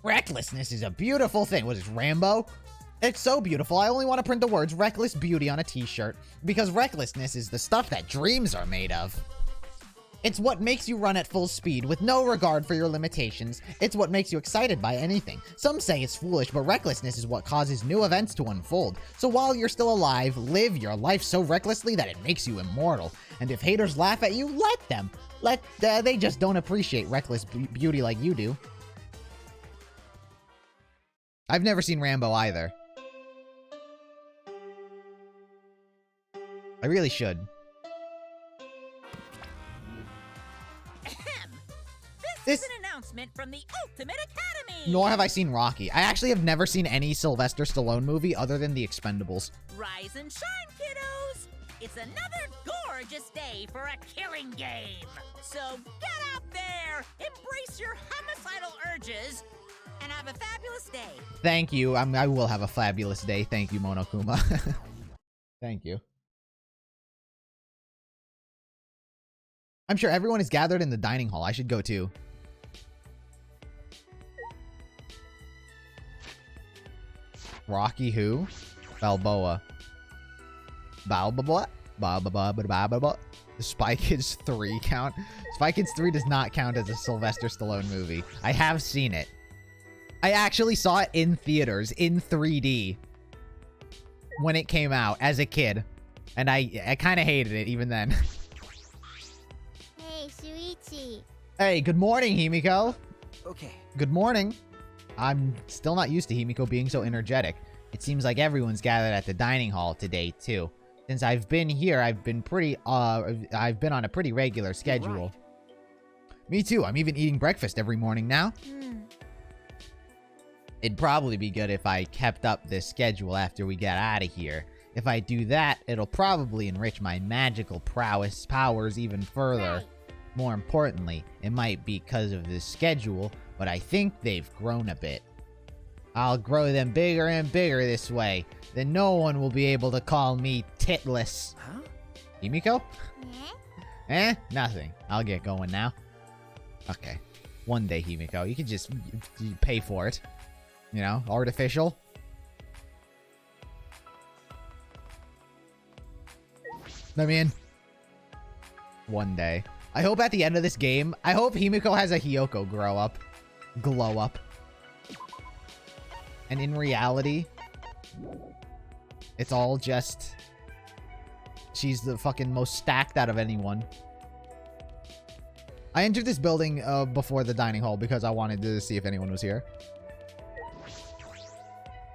Recklessness is a beautiful thing. What is Rambo? It's so beautiful, I only want to print the words reckless beauty on a t-shirt, because recklessness is the stuff that dreams are made of. It's what makes you run at full speed with no regard for your limitations. It's what makes you excited by anything. Some say it's foolish, but recklessness is what causes new events to unfold. So while you're still alive, live your life so recklessly that it makes you immortal. And if haters laugh at you, let them. They just don't appreciate reckless beauty like you do. I've never seen Rambo either. I really should. This is an announcement from the Ultimate Academy! Nor have I seen Rocky. I actually have never seen any Sylvester Stallone movie other than The Expendables. Rise and shine, kiddos! It's another gorgeous day for a killing game! So get out there, embrace your homicidal urges, and have a fabulous day! Thank you. I will have a fabulous day. Thank you, Monokuma. Thank you. I'm sure everyone is gathered in the dining hall. I should go too. Rocky who? Balboa. Balboa? Balboa? Spy Kids 3 count? Spy Kids 3 does not count as a Sylvester Stallone movie. I have seen it. I actually saw it in theaters, in 3D. When it came out, as a kid. And I kind of hated it, even then. Hey, Shuichi. Hey, good morning, Himiko. Okay. Good morning. I'm still not used to Himiko being so energetic. It seems like everyone's gathered at the dining hall today, too. Since I've been here, I've been on a pretty regular schedule. Right. Me too. I'm even eating breakfast every morning now. It'd probably be good if I kept up this schedule after we get out of here. If I do that, it'll probably enrich my magical powers even further. Right. More importantly, it might be because of this schedule, but I think they've grown a bit. I'll grow them bigger and bigger this way. Then no one will be able to call me titless. Huh? Himiko? Yeah? Nothing. I'll get going now. Okay. One day, Himiko. You could just you pay for it. You know? Artificial. Let me in. One day. I hope at the end of this game, I hope Himiko has a Hiyoko glow up. And in reality, it's all just, she's the fucking most stacked out of anyone. I entered this building before the dining hall because I wanted to see if anyone was here.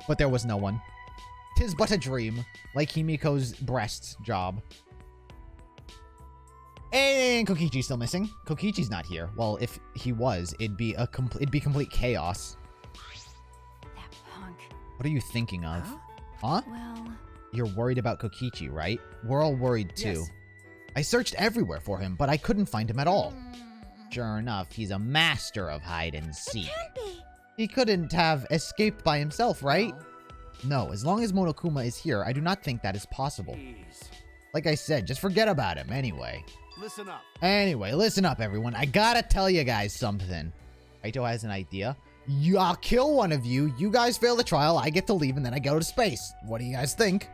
But there was no one. 'Tis but a dream, like Himiko's breast job. And Kokichi's still missing. Kokichi's not here. Well, if he was, it'd be complete chaos. That punk. What are you thinking of? Huh? Well... You're worried about Kokichi, right? We're all worried too. Yes. I searched everywhere for him, but I couldn't find him at all. Sure enough, he's a master of hide and seek. Can't be. He couldn't have escaped by himself, right? No, as long as Monokuma is here, I do not think that is possible. Please. Like I said, just forget about him anyway. Listen up. Anyway, listen up, everyone. I gotta tell you guys something. Kaito has an idea. I'll kill one of you. You guys fail the trial. I get to leave, and then I go to space. What do you guys think?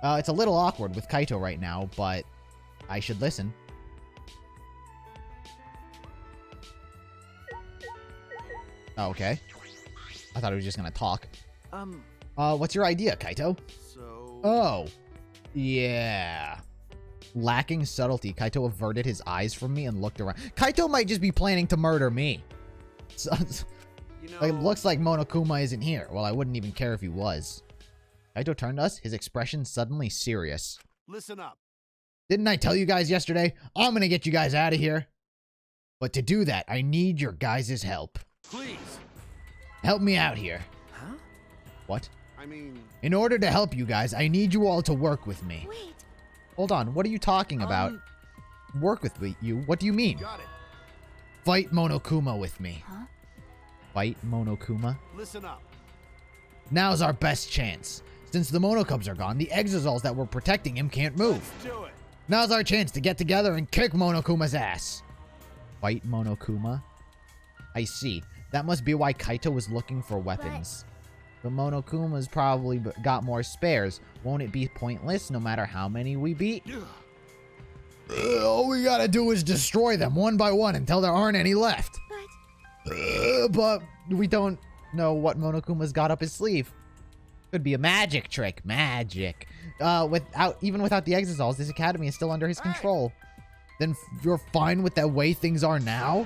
It's a little awkward with Kaito right now, but I should listen. Oh, okay. I thought he was just gonna talk. What's your idea, Kaito? So... Oh. Yeah. Lacking subtlety, Kaito averted his eyes from me and looked around. Kaito might just be planning to murder me. So, You know... it looks like Monokuma isn't here. Well, I wouldn't even care if he was. Kaito turned to us, his expression suddenly serious. Listen up. Didn't I tell you guys yesterday? I'm gonna get you guys out of here. But to do that, I need your guys' help. Please. Help me out here. Huh? What? I mean... In order to help you guys, I need you all to work with me. Wait. Hold on, what are you talking about? Work with you? What do you mean? Got it. Fight Monokuma with me. Huh? Fight Monokuma? Listen up. Now's our best chance. Since the Monokubs are gone, the Exosols that were protecting him can't move. Let's do it. Now's our chance to get together and kick Monokuma's ass. Fight Monokuma? I see. That must be why Kaito was looking for weapons. But Monokuma's probably got more spares. Won't it be pointless no matter how many we beat? All we gotta do is destroy them one by one until there aren't any left. But we don't know what Monokuma's got up his sleeve. Could be a magic trick. Magic. Even without the Exisals, this academy is still under his control. Then you're fine with the way things are now?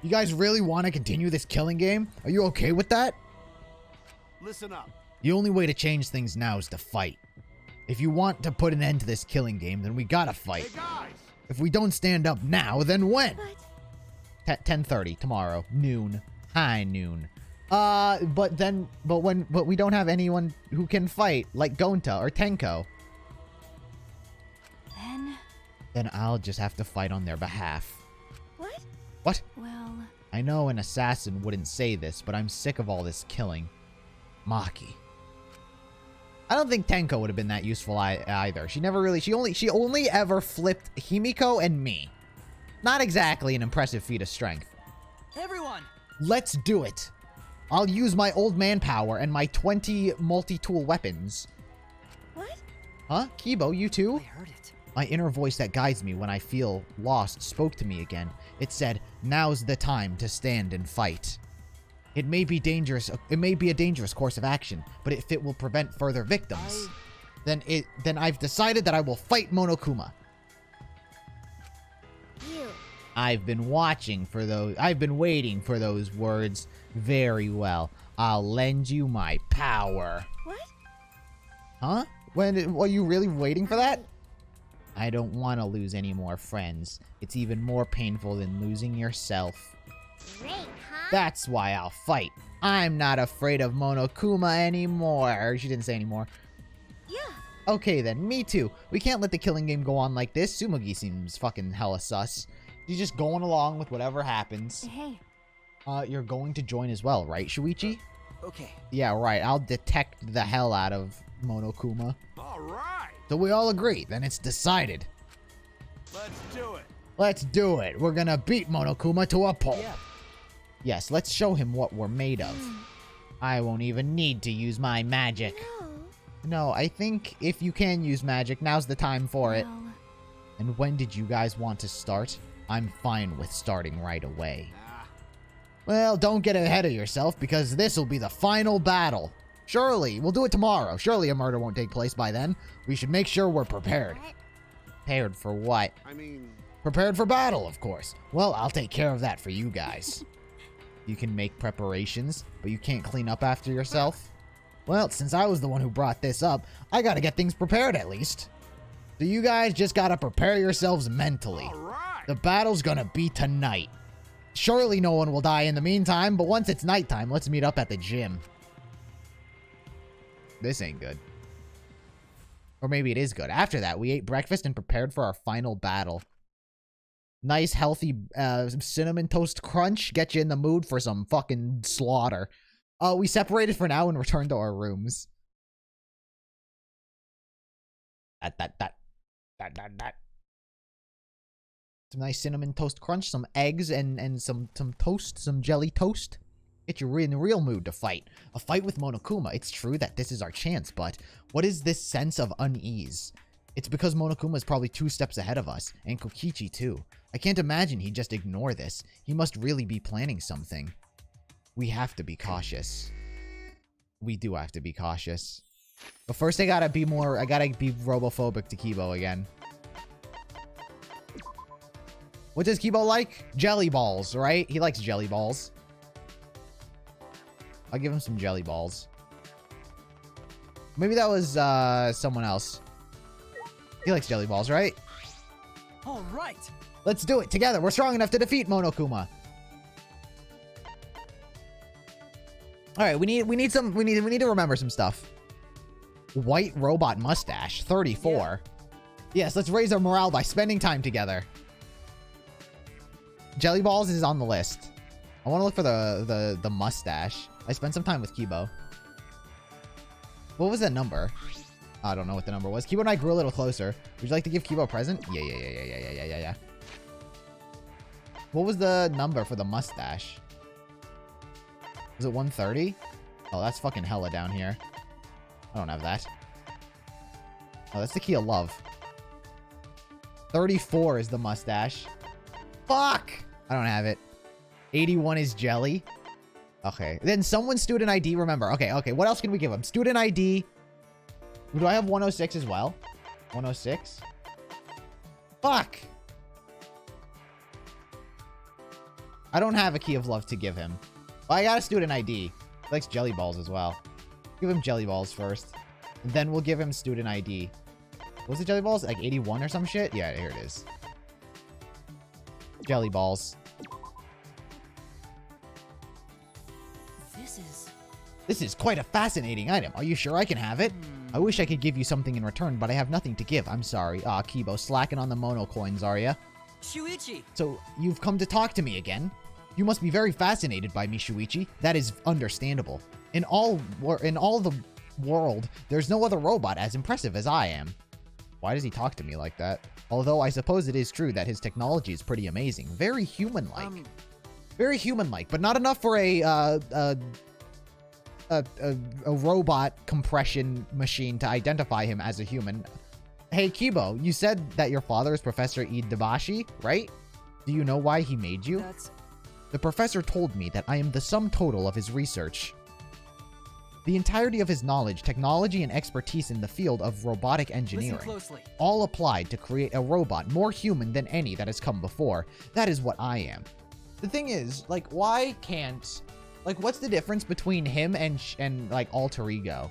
You guys really want to continue this killing game? Are you okay with that? Listen up. The only way to change things now is to fight. If you want to put an end to this killing game, then we gotta fight. Hey guys. If we don't stand up now, then when? 10:30 tomorrow, noon, high noon. But we don't have anyone who can fight, like Gonta or Tenko. Then I'll just have to fight on their behalf. What? What? Well... I know an assassin wouldn't say this, but I'm sick of all this killing. Maki. I don't think Tenko would have been that useful either. She only ever flipped Himiko and me. Not exactly an impressive feat of strength. Everyone! Let's do it. I'll use my old man power and my 20 multi-tool weapons. What? Huh? Kibo, you too? I heard it. My inner voice that guides me when I feel lost spoke to me again. It said, now's the time to stand and fight. It may be dangerous. It may be a dangerous course of action, but if it will prevent further victims, then I've decided that I will fight Monokuma. You. I've been waiting for those words. Very well. I'll lend you my power. What? Huh? Were you really waiting for that? I don't want to lose any more friends. It's even more painful than losing yourself. Great, huh? That's why I'll fight. I'm not afraid of Monokuma anymore. She didn't say anymore. Yeah. Okay then, me too. We can't let the killing game go on like this. Sumugi seems fucking hella sus. She's just going along with whatever happens. Hey. You're going to join as well, right, Shuichi? Okay. Yeah, right. I'll detect the hell out of Monokuma. All right. So we all agree. Then it's decided. Let's do it. Let's do it. We're gonna beat Monokuma to a pulp. Yeah. Yes, let's show him what we're made of. I won't even need to use my magic. No. No, I think if you can use magic, now's the time for it. Well, And when did you guys want to start? I'm fine with starting right away. Well, don't get ahead of yourself, because this'll be the final battle. Surely, we'll do it tomorrow. Surely a murder won't take place by then. We should make sure we're prepared. what? Prepared for what? I mean, Prepared for battle, of course. Well, I'll take care of that for you guys. You can make preparations, but you can't clean up after yourself? Well, since I was the one who brought this up, I gotta get things prepared at least. So you guys just gotta prepare yourselves mentally. all right. The battle's gonna be tonight. Surely no one will die in the meantime, but once it's nighttime, let's meet up at the gym. This ain't good. Or maybe it is good. After that, we ate breakfast and prepared for our final battle. Nice, healthy cinnamon toast crunch. Get you in the mood for some fucking slaughter. We separated for now and returned to our rooms. That. Some nice cinnamon toast crunch, some eggs, and some toast, some jelly toast. Get you in the real mood to fight. A fight with Monokuma. It's true that this is our chance, but what is this sense of unease? It's because Monokuma is probably 2 steps ahead of us, and Kokichi too. I can't imagine he'd just ignore this. He must really be planning something. We have to be cautious. We do have to be cautious. But first I gotta be robophobic to Kibo again. What does Kibo like? Jelly balls, right? He likes jelly balls. I'll give him some jelly balls. Maybe that was someone else. He likes jelly balls, right? All right. Let's do it together. We're strong enough to defeat Monokuma. All right, we need to remember some stuff. White robot mustache, 34. Yes, let's raise our morale by spending time together. Jelly balls is on the list. I want to look for the mustache. I spent some time with Kibo. What was that number? I don't know what the number was. Kibo and I grew a little closer. Would you like to give Kibo a present? Yeah. What was the number for the mustache? Is it 130? Oh, that's fucking hella down here. I don't have that. Oh, that's the key of love. 34 is the mustache. Fuck! I don't have it. 81 is jelly. Okay. Then someone's student ID, remember. Okay, okay. What else can we give him? Student ID. Do I have 106 as well? 106? Fuck! I don't have a key of love to give him. Well, I got a student ID. He likes jelly balls as well. Give him jelly balls first. And then we'll give him student ID. What's the jelly balls? Like 81 or some shit? Yeah, here it is. Jelly balls. This is quite a fascinating item. Are you sure I can have it? I wish I could give you something in return, but I have nothing to give. I'm sorry. Ah, Kibo, slacking on the mono coins, are ya? Shuichi! So, you've come to talk to me again? You must be very fascinated by me, Shuichi. That is understandable. In all the world, there's no other robot as impressive as I am. Why does he talk to me like that? Although I suppose it is true that his technology is pretty amazing. Very human-like. Very human-like, but not enough for a robot compression machine to identify him as a human. Hey, Kibo, you said that your father is Professor Iidabashi, right? Do you know why he made you? The professor told me that I am the sum total of his research. The entirety of his knowledge, technology, and expertise in the field of robotic engineering, all applied to create a robot more human than any that has come before. That is what I am. The thing is, like, why can't... Like, what's the difference between him and like, Alter Ego?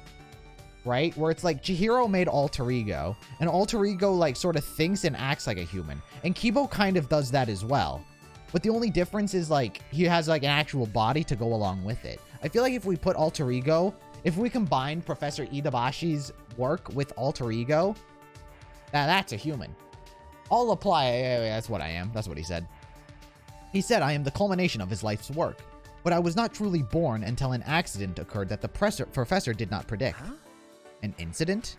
Right? Where it's like, Chihiro made Alter Ego, and Alter Ego, like, sort of thinks and acts like a human. And Kibo kind of does that as well. But the only difference is, like, he has, like, an actual body to go along with it. I feel like if we put Alter Ego, if we combine Professor Iidabashi's work with Alter Ego, that's a human. I'll apply, that's what I am. That's what he said. He said I am the culmination of his life's work. But I was not truly born until an accident occurred that the professor did not predict. Huh? An incident?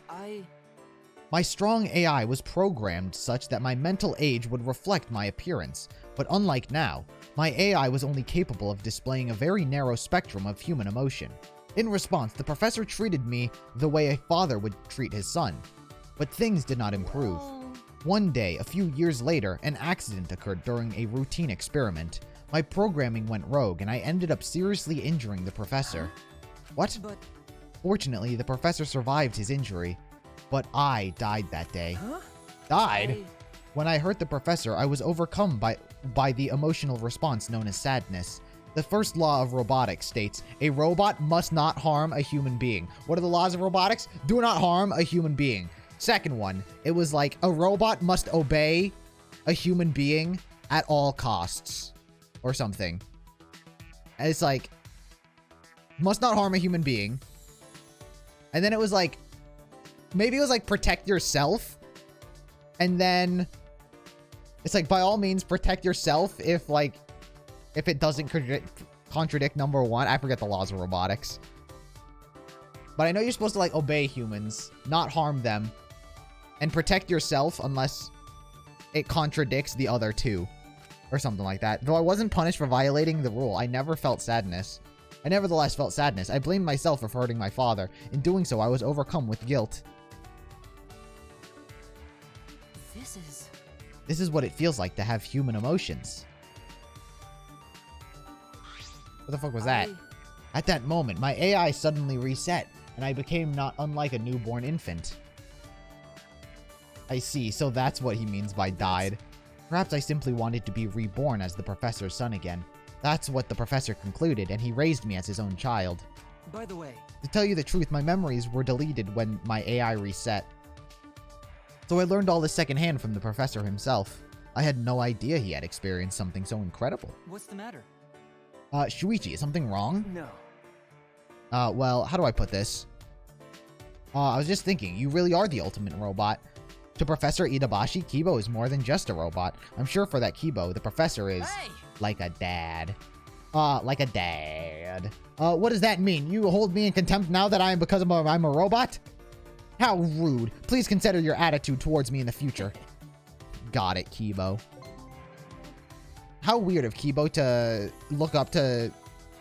My strong AI was programmed such that my mental age would reflect my appearance. But unlike now, my AI was only capable of displaying a very narrow spectrum of human emotion. In response, the professor treated me the way a father would treat his son. But things did not improve. One day, a few years later, an accident occurred during a routine experiment. My programming went rogue, and I ended up seriously injuring the professor. What? Fortunately, the professor survived his injury, but I died that day. Died? When I hurt the professor, I was overcome by the emotional response known as sadness. The first law of robotics states, a robot must not harm a human being. What are the laws of robotics? Do not harm a human being. Second one, it was like, a robot must obey a human being at all costs. Or something. And it's like, must not harm a human being. And then it was like, maybe it was like, protect yourself. And then it's like, by all means, protect yourself if it doesn't contradict number one. I forget the laws of robotics. But I know you're supposed to, like, obey humans, not harm them, and protect yourself unless it contradicts the other two. Or something like that. Though I wasn't punished for violating the rule, I never felt sadness. I nevertheless felt sadness. I blamed myself for hurting my father. In doing so, I was overcome with guilt. This is what it feels like to have human emotions. What the fuck was that? At that moment, my AI suddenly reset, and I became not unlike a newborn infant. I see, so that's what he means by died. Perhaps I simply wanted to be reborn as the professor's son again. That's what the professor concluded, and he raised me as his own child. By the way, to tell you the truth, my memories were deleted when my AI reset. So I learned all this secondhand from the professor himself. I had no idea he had experienced something so incredible. What's the matter? Shuichi, is something wrong? No. Well, how do I put this? I was just thinking, you really are the ultimate robot. To Professor Iidabashi, Kibo is more than just a robot. I'm sure for that Kibo, the professor is like a dad. Like a dad. What does that mean? You hold me in contempt now that I'm a robot? How rude. Please consider your attitude towards me in the future. Got it, Kibo. How weird of Kibo to look up to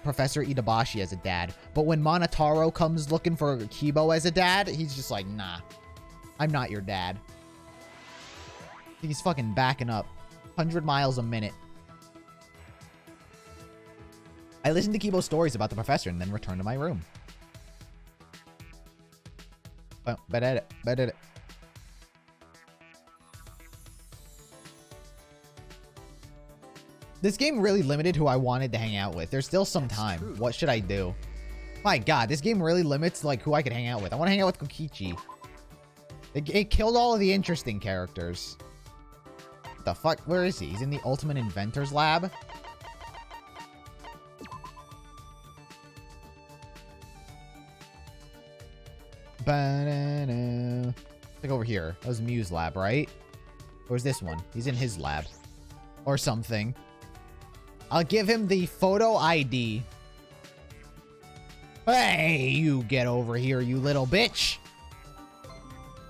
Professor Itabashi as a dad. But when Monotaro comes looking for Kibo as a dad, he's just like, nah, I'm not your dad. He's fucking backing up. 100 miles a minute. I listened to Kibo's stories about the professor and then returned to my room. Oh, bet. This game really limited who I wanted to hang out with. There's still some time. True. What should I do? My god, this game really limits like who I could hang out with. I want to hang out with Kokichi. It killed all of the interesting characters. What the fuck? Where is he? He's in the Ultimate Inventors Lab? Ba-da-da. Like over here. That was Mew's lab, right? Or is this one? He's in his lab. Or something. I'll give him the photo ID. Hey, you get over here, you little bitch.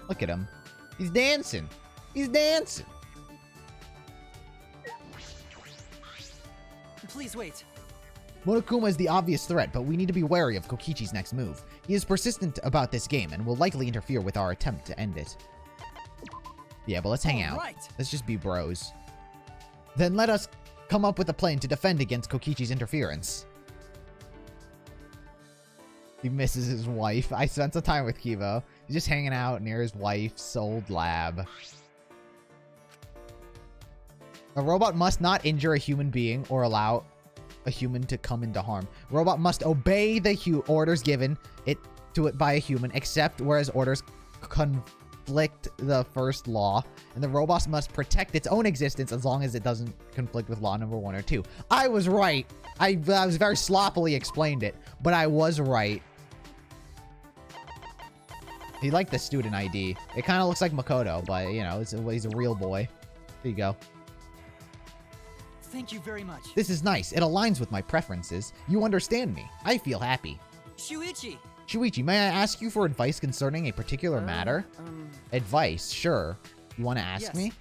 Look at him. He's dancing. He's dancing. Please wait. Monokuma is the obvious threat, but we need to be wary of Kokichi's next move. He is persistent about this game and will likely interfere with our attempt to end it. Yeah, but let's hang out. Right. Let's just be bros. Then let us come up with a plan to defend against Kokichi's interference. He misses his wife. I spent some time with Kibo. He's just hanging out near his wife's old lab. A robot must not injure a human being or allow a human to come into harm. Robot must obey the orders given to it by a human, except whereas orders conflict the first law, and the robot must protect its own existence as long as it doesn't conflict with law number 1 or 2. I was right. I was very sloppily explained it, but I was right. He liked the student ID. It kind of looks like Makoto, but you know, he's a real boy. There you go. Thank you very much. This is nice. It aligns with my preferences. You understand me. I feel happy. Shuichi! Shuichi, may I ask you for advice concerning a particular matter? Advice, sure. You want to ask Yes. me?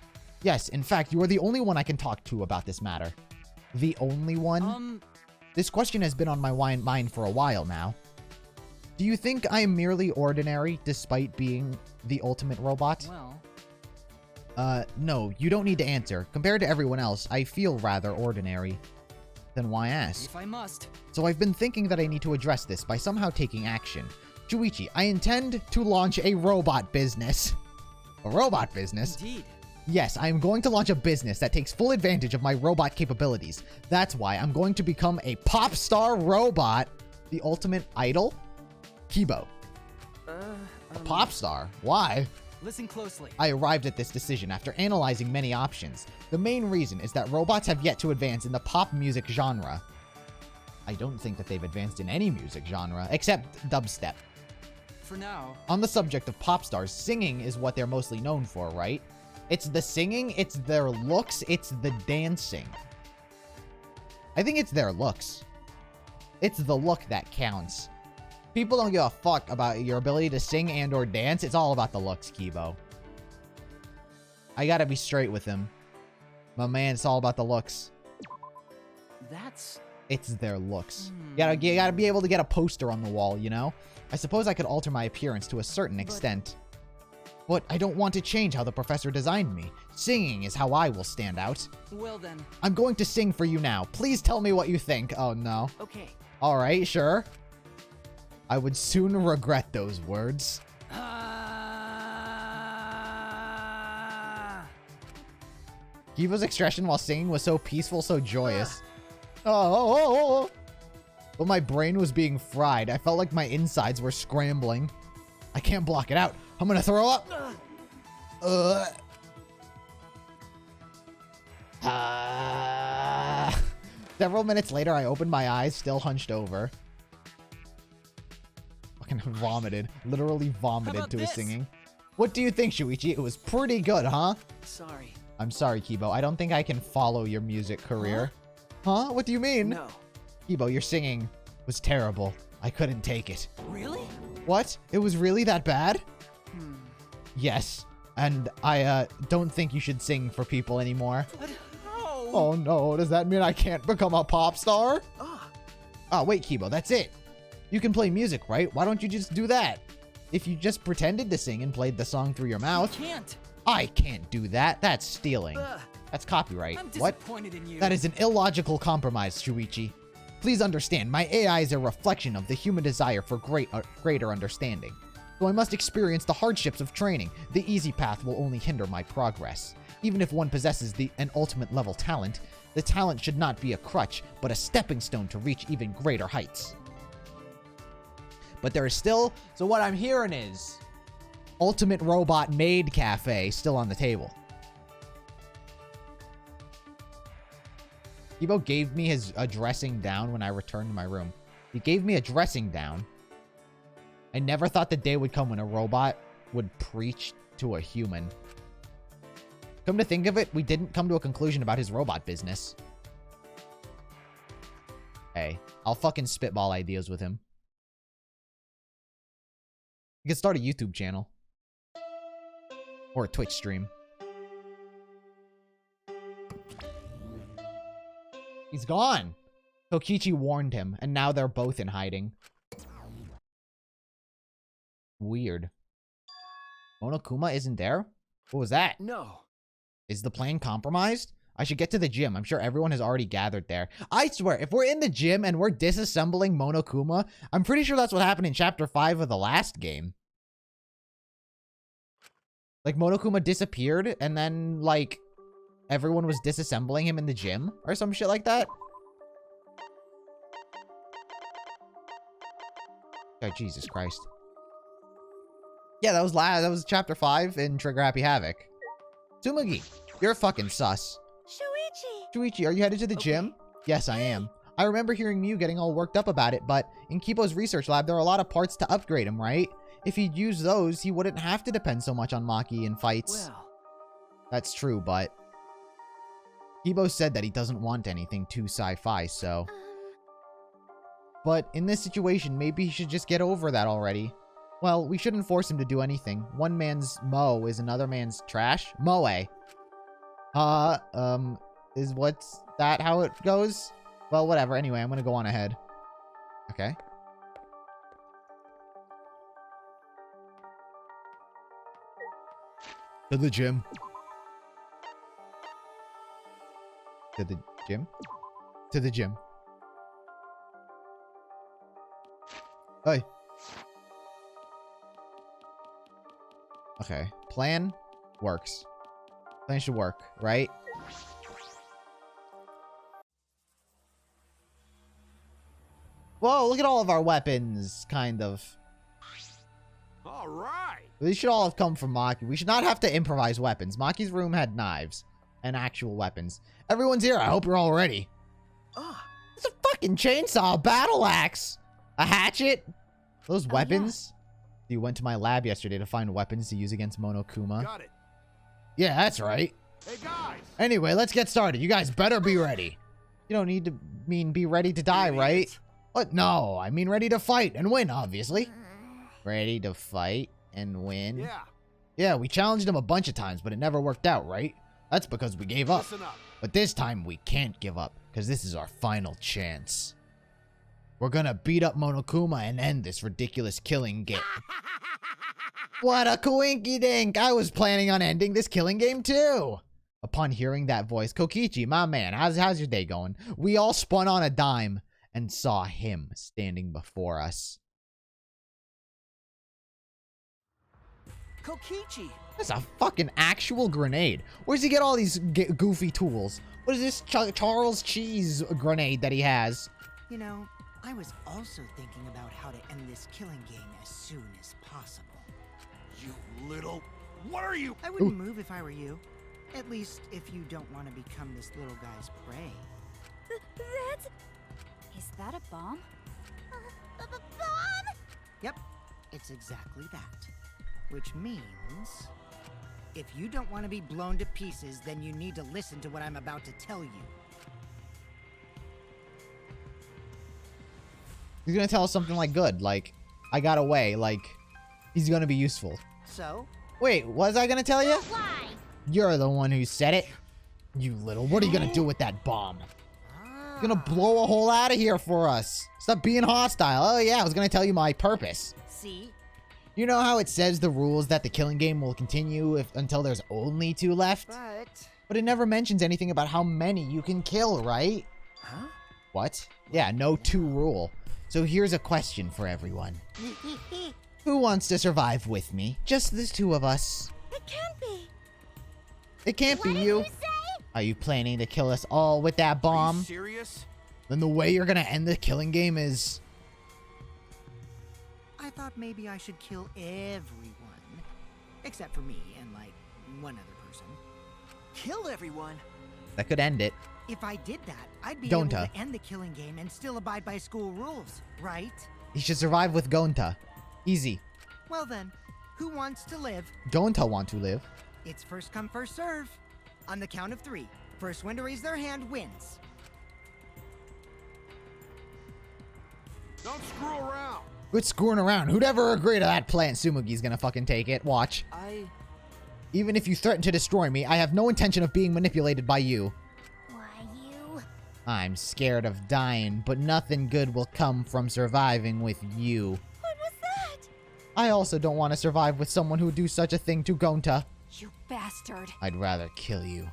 Yes, in fact, you are the only one I can talk to about this matter. The only one? This question has been on my mind for a while now. Do you think I am merely ordinary despite being the ultimate robot? Well, No, you don't need to answer. Compared to everyone else, I feel rather ordinary. Then why ask? if I must. So I've been thinking that I need to address this by somehow taking action. Shuichi, I intend to launch a robot business. A robot business? Indeed. Yes, I am going to launch a business that takes full advantage of my robot capabilities. That's why I'm going to become a pop star robot. The ultimate idol? Kibo. A pop star? Why? Listen closely. I arrived at this decision after analyzing many options. The main reason is that robots have yet to advance in the pop music genre. I don't think that they've advanced in any music genre, except dubstep. For now. On the subject of pop stars, singing is what they're mostly known for, right? It's the singing, it's their looks, it's the dancing. I think it's their looks. It's the look that counts. People don't give a fuck about your ability to sing and or dance. It's all about the looks, Kibo. I gotta be straight with him. My man, it's all about the looks. That's... It's their looks. You gotta be able to get a poster on the wall, you know? I suppose I could alter my appearance to a certain extent. But I don't want to change how the professor designed me. Singing is how I will stand out. Well then. I'm going to sing for you now. Please tell me what you think. Oh, no. Okay. Alright, sure. I would soon regret those words. Kibo's expression while singing was so peaceful, so joyous. Oh. But my brain was being fried. I felt like my insides were scrambling. I can't block it out. I'm gonna throw up. Several minutes later, I opened my eyes, still hunched over. Fucking vomited. Literally vomited to his singing. What do you think, Shuichi? It was pretty good, huh? Sorry. I'm sorry, Kibo. I don't think I can follow your music career. Huh? What do you mean? No. Kibo, your singing was terrible. I couldn't take it. Really? What? It was really that bad? Yes. And I don't think you should sing for people anymore. But how? Oh no, does that mean I can't become a pop star? Oh, wait, Kibo, that's it. You can play music, right? Why don't you just do that? If you just pretended to sing and played the song through your mouth. You can't. I can't do that. That's stealing. Ugh. That's copyright. I'm What? disappointed in you. That is an illogical compromise, Shuichi. Please understand, my AI is a reflection of the human desire for greater understanding. So I must experience the hardships of training. The easy path will only hinder my progress. Even if one possesses an ultimate level talent, the talent should not be a crutch, but a stepping stone to reach even greater heights. But there is still... So what I'm hearing is... Ultimate Robot Maid Cafe still on the table. Kibo gave me a dressing down when I returned to my room. He gave me a dressing down. I never thought the day would come when a robot would preach to a human. Come to think of it, we didn't come to a conclusion about his robot business. Hey, I'll fucking spitball ideas with him. You could start a YouTube channel. Or a Twitch stream. He's gone. Kokichi warned him, and now they're both in hiding. Weird. Monokuma isn't there? What was that? No. Is the plan compromised? I should get to the gym. I'm sure everyone has already gathered there. I swear, if we're in the gym and we're disassembling Monokuma, I'm pretty sure that's what happened in Chapter 5 of the last game. Like, Monokuma disappeared, and then, like, everyone was disassembling him in the gym, or some shit like that. Oh, Jesus Christ. Yeah, that was Chapter 5 in Trigger Happy Havoc. Tsumugi, you're fucking sus. Shuichi! Shuichi, are you headed to the gym? Yes, I am. I remember hearing Mew getting all worked up about it, but in Kibo's research lab, there are a lot of parts to upgrade him, right? If he'd use those, he wouldn't have to depend so much on Maki in fights. Well, That's true, but... Kibo said that he doesn't want anything too sci-fi, so... But in this situation, maybe he should just get over that already. Well, we shouldn't force him to do anything. One man's mo is another man's trash? Moe. Is what's that how it goes? Well, whatever. Anyway, I'm gonna go on ahead. Okay. To the gym. To the gym? To the gym. Hey. Okay. Plan works. Plan should work, right? Whoa, look at all of our weapons, kind of. All right. These should all have come from Maki. We should not have to improvise weapons. Maki's room had knives and actual weapons. Everyone's here. I hope you're all ready. ah, It's a fucking chainsaw, a battle axe, a hatchet. Those weapons? You went to my lab yesterday to find weapons to use against Monokuma. Got it. Yeah, that's right. Hey, guys. Anyway, let's get started. You guys better be ready. You don't need to mean be ready to die, right? What? No, I mean ready to fight and win, obviously. Ready to fight and win? Yeah. Yeah, we challenged him a bunch of times, but it never worked out, right? That's because we gave up. Listen up. But this time, we can't give up, because this is our final chance. We're gonna beat up Monokuma and end this ridiculous killing game. What a coinky-dink! I was planning on ending this killing game, too! Upon hearing that voice, Kokichi, my man, how's your day going? We all spun on a dime and saw him standing before us. Kokichi! That's a fucking actual grenade. Where's he get all these goofy tools? What is this Charles Cheese grenade that he has? You know, I was also thinking about how to end this killing game as soon as possible. You little... What are you... I wouldn't move if I were you. At least, if you don't want to become this little guy's prey. That's... Is that a bomb? Bomb? Yep, it's exactly that. Which means... if you don't want to be blown to pieces, then you need to listen to what I'm about to tell you. He's gonna tell us something like good, like, I got away, like, he's gonna be useful. So? Wait, was I gonna tell you? Why? You're the one who said it. You little, what are you gonna do with that bomb? He's gonna blow a hole out of here for us. Stop being hostile. Oh yeah, I was gonna tell you my purpose. See? You know how it says the rules that the killing game will continue until there's only 2 left? But it never mentions anything about how many you can kill, right? Huh? What? Yeah, no 2 rule. So here's a question for everyone. Who wants to survive with me? Just the 2 of us. It can't be. It can't be you. Are you planning to kill us all with that Are you bomb? serious? Then the way you're gonna end the killing game is... I thought maybe I should kill everyone. Except for me and, like, one other person. Kill everyone. That could end it. If I did that, I'd be Gonta. able to end the killing game and still abide by school rules, right? You should survive with Gonta. Easy. Well then, who wants to live? Gonta want to live. It's first come, first serve. On the count of 3, first one to raise their hand wins. Don't screw around. Quit screwing around. Who'd ever agree to that plan? Sumugi's gonna fucking take it. Watch. Even if you threaten to destroy me, I have no intention of being manipulated by you. Why, you? I'm scared of dying, but nothing good will come from surviving with you. What was that? I also don't want to survive with someone who would do such a thing to Gonta. You bastard. I'd rather kill you.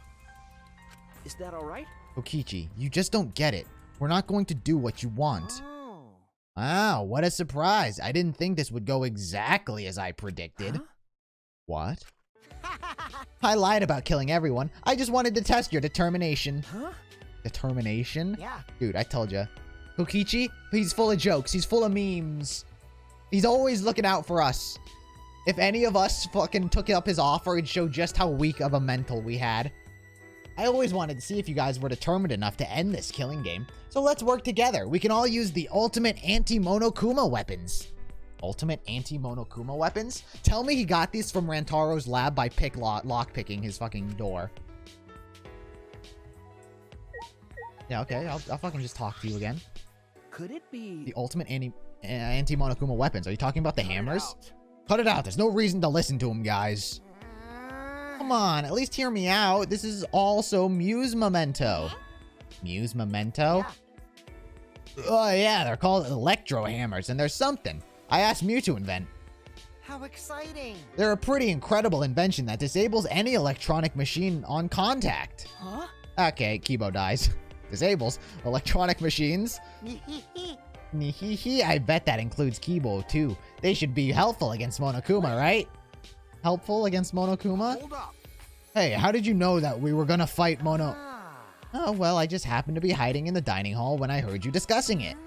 Is that all right? Kokichi, you just don't get it. We're not going to do what you want. Oh. Wow, what a surprise. I didn't think this would go exactly as I predicted. Huh? What? I lied about killing everyone. I just wanted to test your determination. Huh? Determination? Yeah. Dude, I told ya. Kokichi, he's full of jokes. He's full of memes. He's always looking out for us. If any of us fucking took up his offer, it'd show just how weak of a mental we had. I always wanted to see if you guys were determined enough to end this killing game. So let's work together. We can all use the ultimate anti-Monokuma weapons. Ultimate anti-Monokuma weapons? Tell me he got these from Rantaro's lab by lockpicking his fucking door. Yeah, okay. I'll fucking just talk to you again. Could it be... The ultimate anti-Monokuma weapons. Are you talking about the hammers? Out. Cut it out. There's no reason to listen to him, guys. Come on, at least hear me out. This is also Muse Memento. Muse Memento? Oh, yeah, they're called electro hammers, and there's something I asked Mew to invent. How exciting. They're a pretty incredible invention that disables any electronic machine on contact. Huh? Okay, Kibo dies. Disables electronic machines. I bet that includes Kibo, too. They should be helpful against Monokuma, right? Helpful against Monokuma? Hold up. Hey, how did you know that we were gonna fight Mono... Ah. Oh, well, I just happened to be hiding in the dining hall when I heard you discussing it.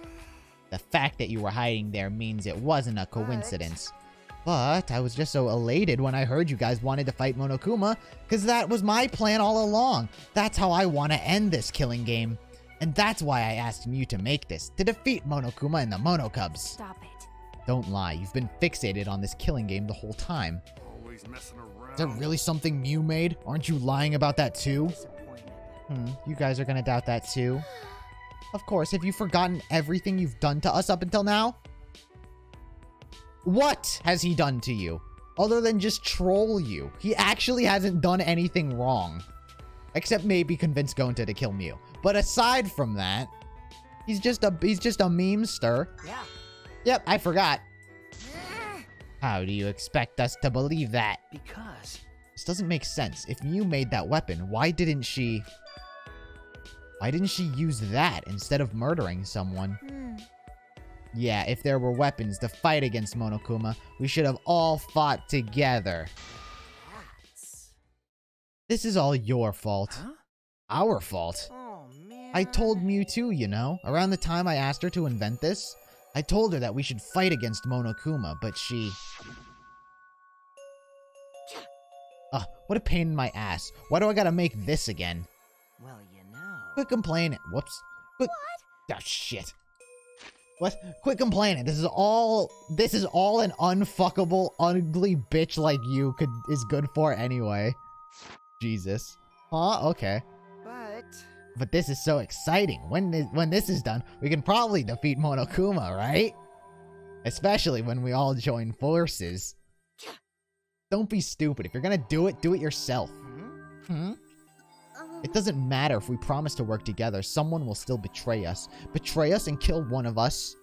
The fact that you were hiding there means it wasn't a coincidence. But I was just so elated when I heard you guys wanted to fight Monokuma, because that was my plan all along. That's how I want to end this killing game. And that's why I asked Mew to make this, to defeat Monokuma and the Mono Cubs. Stop it. Don't lie, you've been fixated on this killing game the whole time. Always messing around. Is that really something Mew made? Aren't you lying about that too? Disappointed. You guys are gonna doubt that too? Of course, have you forgotten everything you've done to us up until now? What has he done to you? Other than just troll you. He actually hasn't done anything wrong. Except maybe convince Gonta to kill Mew. But aside from that, he's just a memester. Yeah. Yep, I forgot. How do you expect us to believe that? Because... This doesn't make sense. If Mew made that weapon, why didn't she use that instead of murdering someone? Yeah, if there were weapons to fight against Monokuma, we should have all fought together. This is all your fault. Huh? Our fault. Oh, man. I told Mew too, you know. Around the time I asked her to invent this, I told her that we should fight against Monokuma, but she... what a pain in my ass. Why do I gotta make this again? Well, you know. Quit complaining. Whoops. What? Oh, shit. What? Quit complaining. This is all an unfuckable, ugly bitch like you is good for anyway. Jesus. Huh? Okay. But this is so exciting. When this is done, we can probably defeat Monokuma, right? Especially when we all join forces. Don't be stupid. If you're gonna do it yourself. It doesn't matter if we promise to work together. Someone will still betray us. Betray us and kill one of us.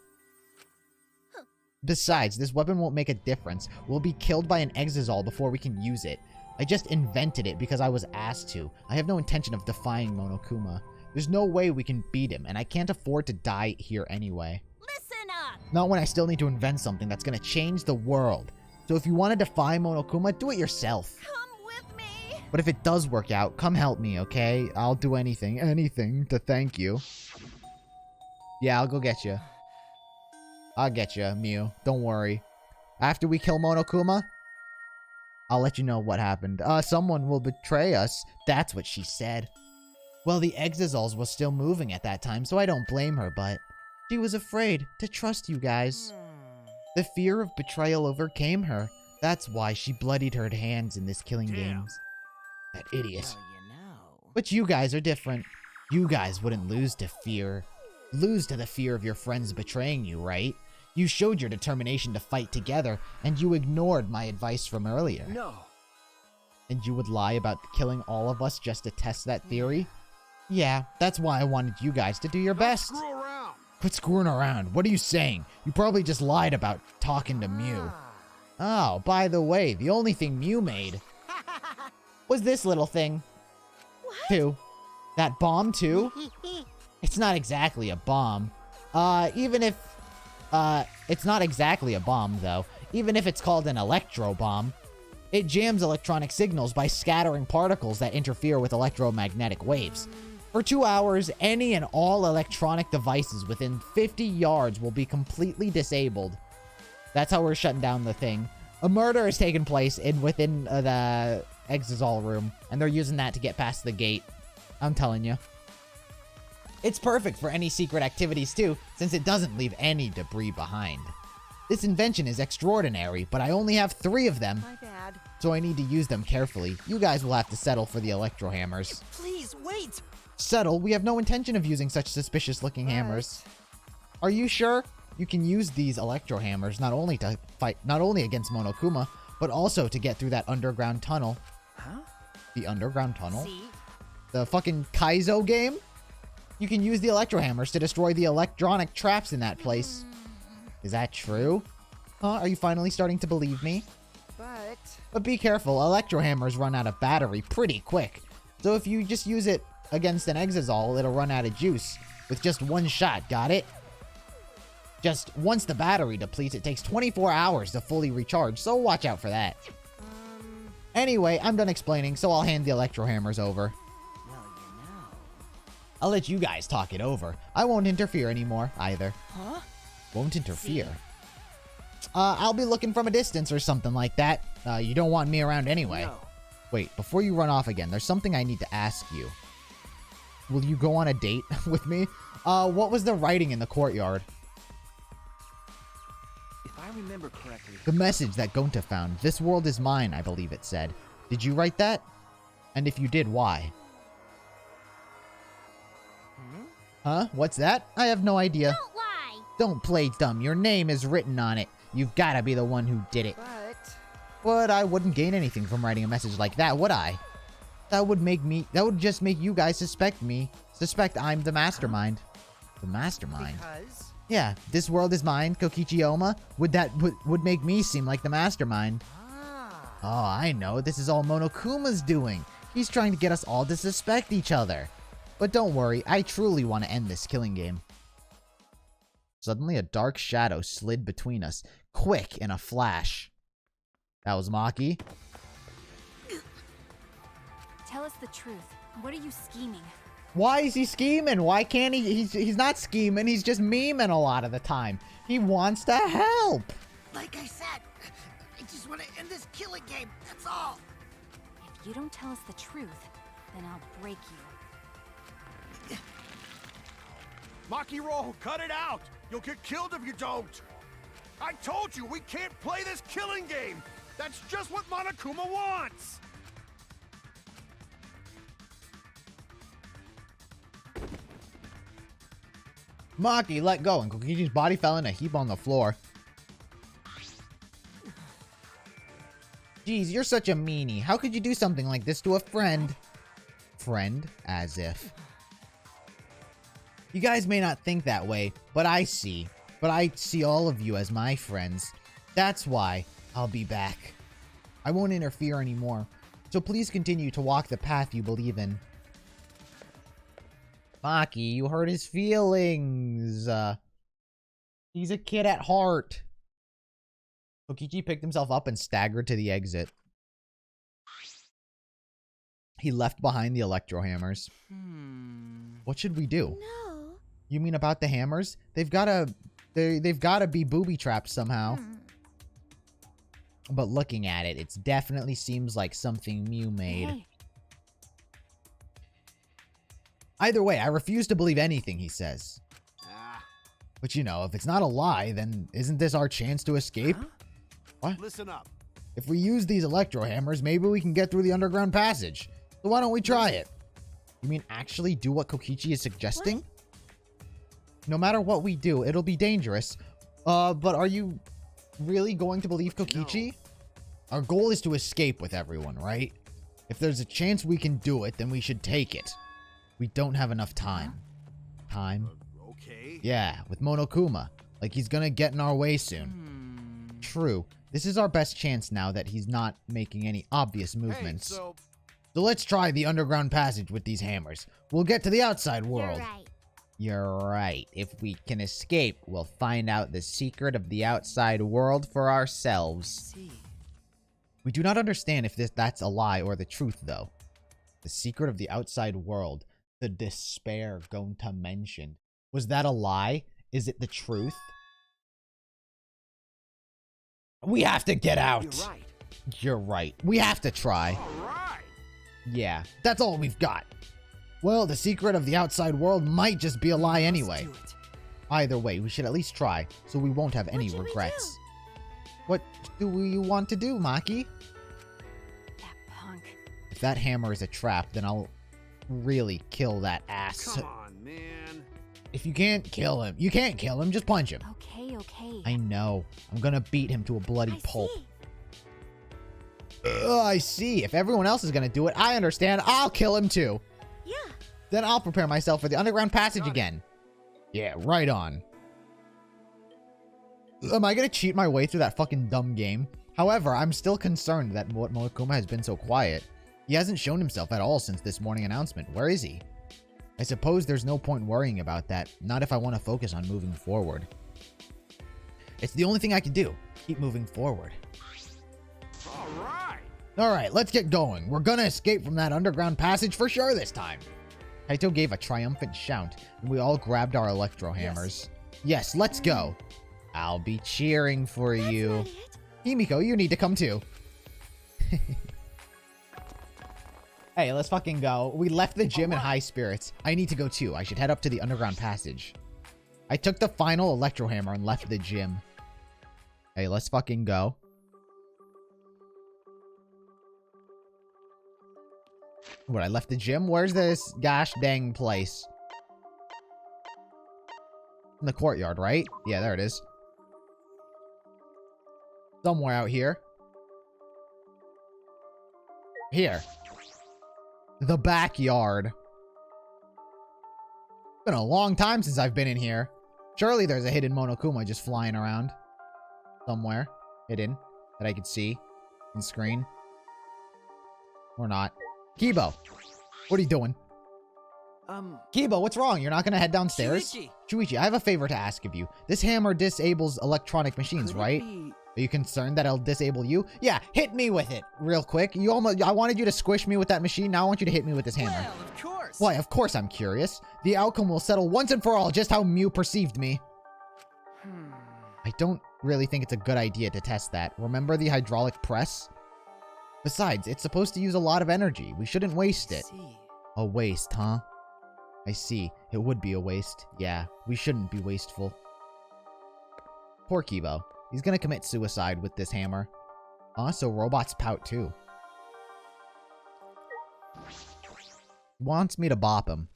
Besides, this weapon won't make a difference. We'll be killed by an Exisal before we can use it. I just invented it because I was asked to. I have no intention of defying Monokuma. There's no way we can beat him, and I can't afford to die here anyway. Listen up! Not when I still need to invent something that's gonna change the world. So if you want to defy Monokuma, do it yourself. Come with me. But if it does work out, come help me, okay? I'll do anything to thank you. Yeah, I'll go get you. I'll get you, Mew. Don't worry. After we kill Monokuma, I'll let you know what happened. Someone will betray us. That's what she said. Well, the Exisals was still moving at that time, so I don't blame her, but she was afraid to trust you guys. The fear of betrayal overcame her. That's why she bloodied her hands in this killing games. That idiot. Well, you know. But you guys are different. You guys wouldn't lose to fear. Lose to the fear of your friends betraying you, right? You showed your determination to fight together, and you ignored my advice from earlier. No. And you would lie about killing all of us just to test that theory? Yeah, that's why I wanted you guys to do your best. Screw around. Quit screwing around. What are you saying? You probably just lied about talking to Mew. Oh, by the way, the only thing Mew made was this little thing. What? Too. That bomb, too? It's not exactly a bomb. Even if... it's not exactly a bomb, though. Even if it's called an electro bomb, it jams electronic signals by scattering particles that interfere with electromagnetic waves. For 2 hours, any and all electronic devices within 50 yards will be completely disabled. That's how we're shutting down the thing. A murder has taken place within the Exisal room, and they're using that to get past the gate. I'm telling you. It's perfect for any secret activities too, since it doesn't leave any debris behind. This invention is extraordinary, but I only have 3 of them, My bad. so I need to use them carefully. You guys will have to settle for the electro hammers. Please, wait. Settle? We have no intention of using such suspicious-looking hammers. Are you sure? You can use these electro hammers not only to fight, not only against Monokuma, but also to get through that underground tunnel. Huh? The underground tunnel? See? The fucking Kaizo game? You can use the electro hammers to destroy the electronic traps in that place. Is that true? Huh? Are you finally starting to believe me? But be careful, electro hammers run out of battery pretty quick. So if you just use it against an Exisal, it'll run out of juice with just 1 shot, got it? Just once the battery depletes, it takes 24 hours to fully recharge, so watch out for that. Anyway, I'm done explaining, so I'll hand the electro hammers over. Well, you know. I'll let you guys talk it over. I won't interfere anymore, either. Huh? Won't interfere. I'll be looking from a distance or something like that. You don't want me around anyway. No. Wait, before you run off again, there's something I need to ask you. Will you go on a date with me? What was the writing in the courtyard? If I remember correctly. The message that Gonta found. This world is mine, I believe it said. Did you write that? And if you did, why? Huh? What's that? I have no idea. Don't lie. Don't play dumb. Your name is written on it. You've gotta be the one who did it. But I wouldn't gain anything from writing a message like that, would I? That would just make you guys suspect me. Suspect I'm the mastermind. The mastermind? Because? Yeah, this world is mine, Kokichioma. Would make me seem like the mastermind. Oh, I know. This is all Monokuma's doing. He's trying to get us all to suspect each other. But don't worry, I truly want to end this killing game. Suddenly, a dark shadow slid between us, quick in a flash. That was Maki. Tell us the truth. What are you scheming? Why is he scheming? Why can't he? He's not scheming. He's just memeing a lot of the time. He wants to help. Like I said, I just want to end this killing game. That's all. If you don't tell us the truth, then I'll break you. Maki roll, cut it out! You'll get killed if you don't! I told you, we can't play this killing game! That's just what Monokuma wants! Maki let go, and Kokichi's body fell in a heap on the floor. Jeez, you're such a meanie. How could you do something like this to a friend? Friend? As if. You guys may not think that way, but I see. But I see all of you as my friends. That's why I'll be back. I won't interfere anymore. So please continue to walk the path you believe in. Maki, you hurt his feelings. He's a kid at heart. Kokichi picked himself up and staggered to the exit. He left behind the electro hammers. What should we do? No. You mean about the hammers? They've gotta be booby trapped somehow. But looking at it, it definitely seems like something Mew made. Hey. Either way, I refuse to believe anything he says. Ah, But you know, if it's not a lie, then isn't this our chance to escape? What? listen up. If we use these electro hammers, maybe we can get through the underground passage. So why don't we try it? You mean actually do what Kokichi is suggesting? No matter what we do, it'll be dangerous. But are you really going to believe Kokichi? Our goal is to escape with everyone, right? If there's a chance we can do it, then we should take it. We don't have enough time. Time? Okay. Yeah, with Monokuma. Like he's gonna get in our way soon. True. This is our best chance now that he's not making any obvious movements. Hey, so So let's try the underground passage with these hammers. We'll get to the outside world. You're right. You're right. If we can escape, we'll find out the secret of the outside world for ourselves. See. We do not understand if that's a lie or the truth, though. The secret of the outside world. The despair Gonta mentioned. Was that a lie? Is it the truth? We have to get out. You're right. You're right. We have to try. all right. Yeah, that's all we've got. Well, the secret of the outside world might just be a lie anyway. Let's do it. Either way, we should at least try, so we won't have any should we regrets. What do you want to do, Maki? That punk. If that hammer is a trap, then I'll really kill that ass. Come on, man. If you can't kill him, you can't kill him, just punch him. Okay, okay. I know. I'm gonna beat him to a bloody I pulp. see. I see. If everyone else is gonna do it, I understand. I'll kill him too. Yeah. Then I'll prepare myself for the underground passage again. Yeah, right on. Am I gonna cheat my way through that fucking dumb game? However, I'm still concerned that Monokuma has been so quiet. He hasn't shown himself at all since this morning announcement. Where is he? I suppose there's no point worrying about that. Not if I want to focus on moving forward. It's the only thing I can do. Keep moving forward. All right. Alright, let's get going. We're gonna escape from that underground passage for sure this time. Kaito gave a triumphant shout, and we all grabbed our electro hammers. Yes, let's go. I'll be cheering for you. Not it. Himiko, you need to come too. Hey, let's fucking go. We left the gym in high spirits. I need to go too. I should head up to the underground passage. I took the final electro hammer and left the gym. Hey, let's fucking go. What, I left the gym? Where's this gosh dang place? In the courtyard, right? Yeah, there it is. Somewhere out here. Here. The backyard. It's been a long time since I've been in here. Surely there's a hidden Monokuma just flying around. Somewhere. Hidden. That I could see. On screen. Or not. Kibo. What are you doing? Kibo, what's wrong? You're not gonna head downstairs? Shuichi, I have a favor to ask of you. This hammer disables electronic machines, right? Are you concerned that it'll disable you? Yeah, hit me with it real quick. I wanted you to squish me with that machine. Now I want you to hit me with this hammer. Well, of course. Why, of course I'm curious. The outcome will settle once and for all just how Mew perceived me. I don't really think it's a good idea to test that. Remember the hydraulic press? Besides, it's supposed to use a lot of energy. We shouldn't waste it. See. A waste, huh? I see. It would be a waste. Yeah, we shouldn't be wasteful. Poor Kibo. He's gonna commit suicide with this hammer. So robots pout too. Wants me to bop him.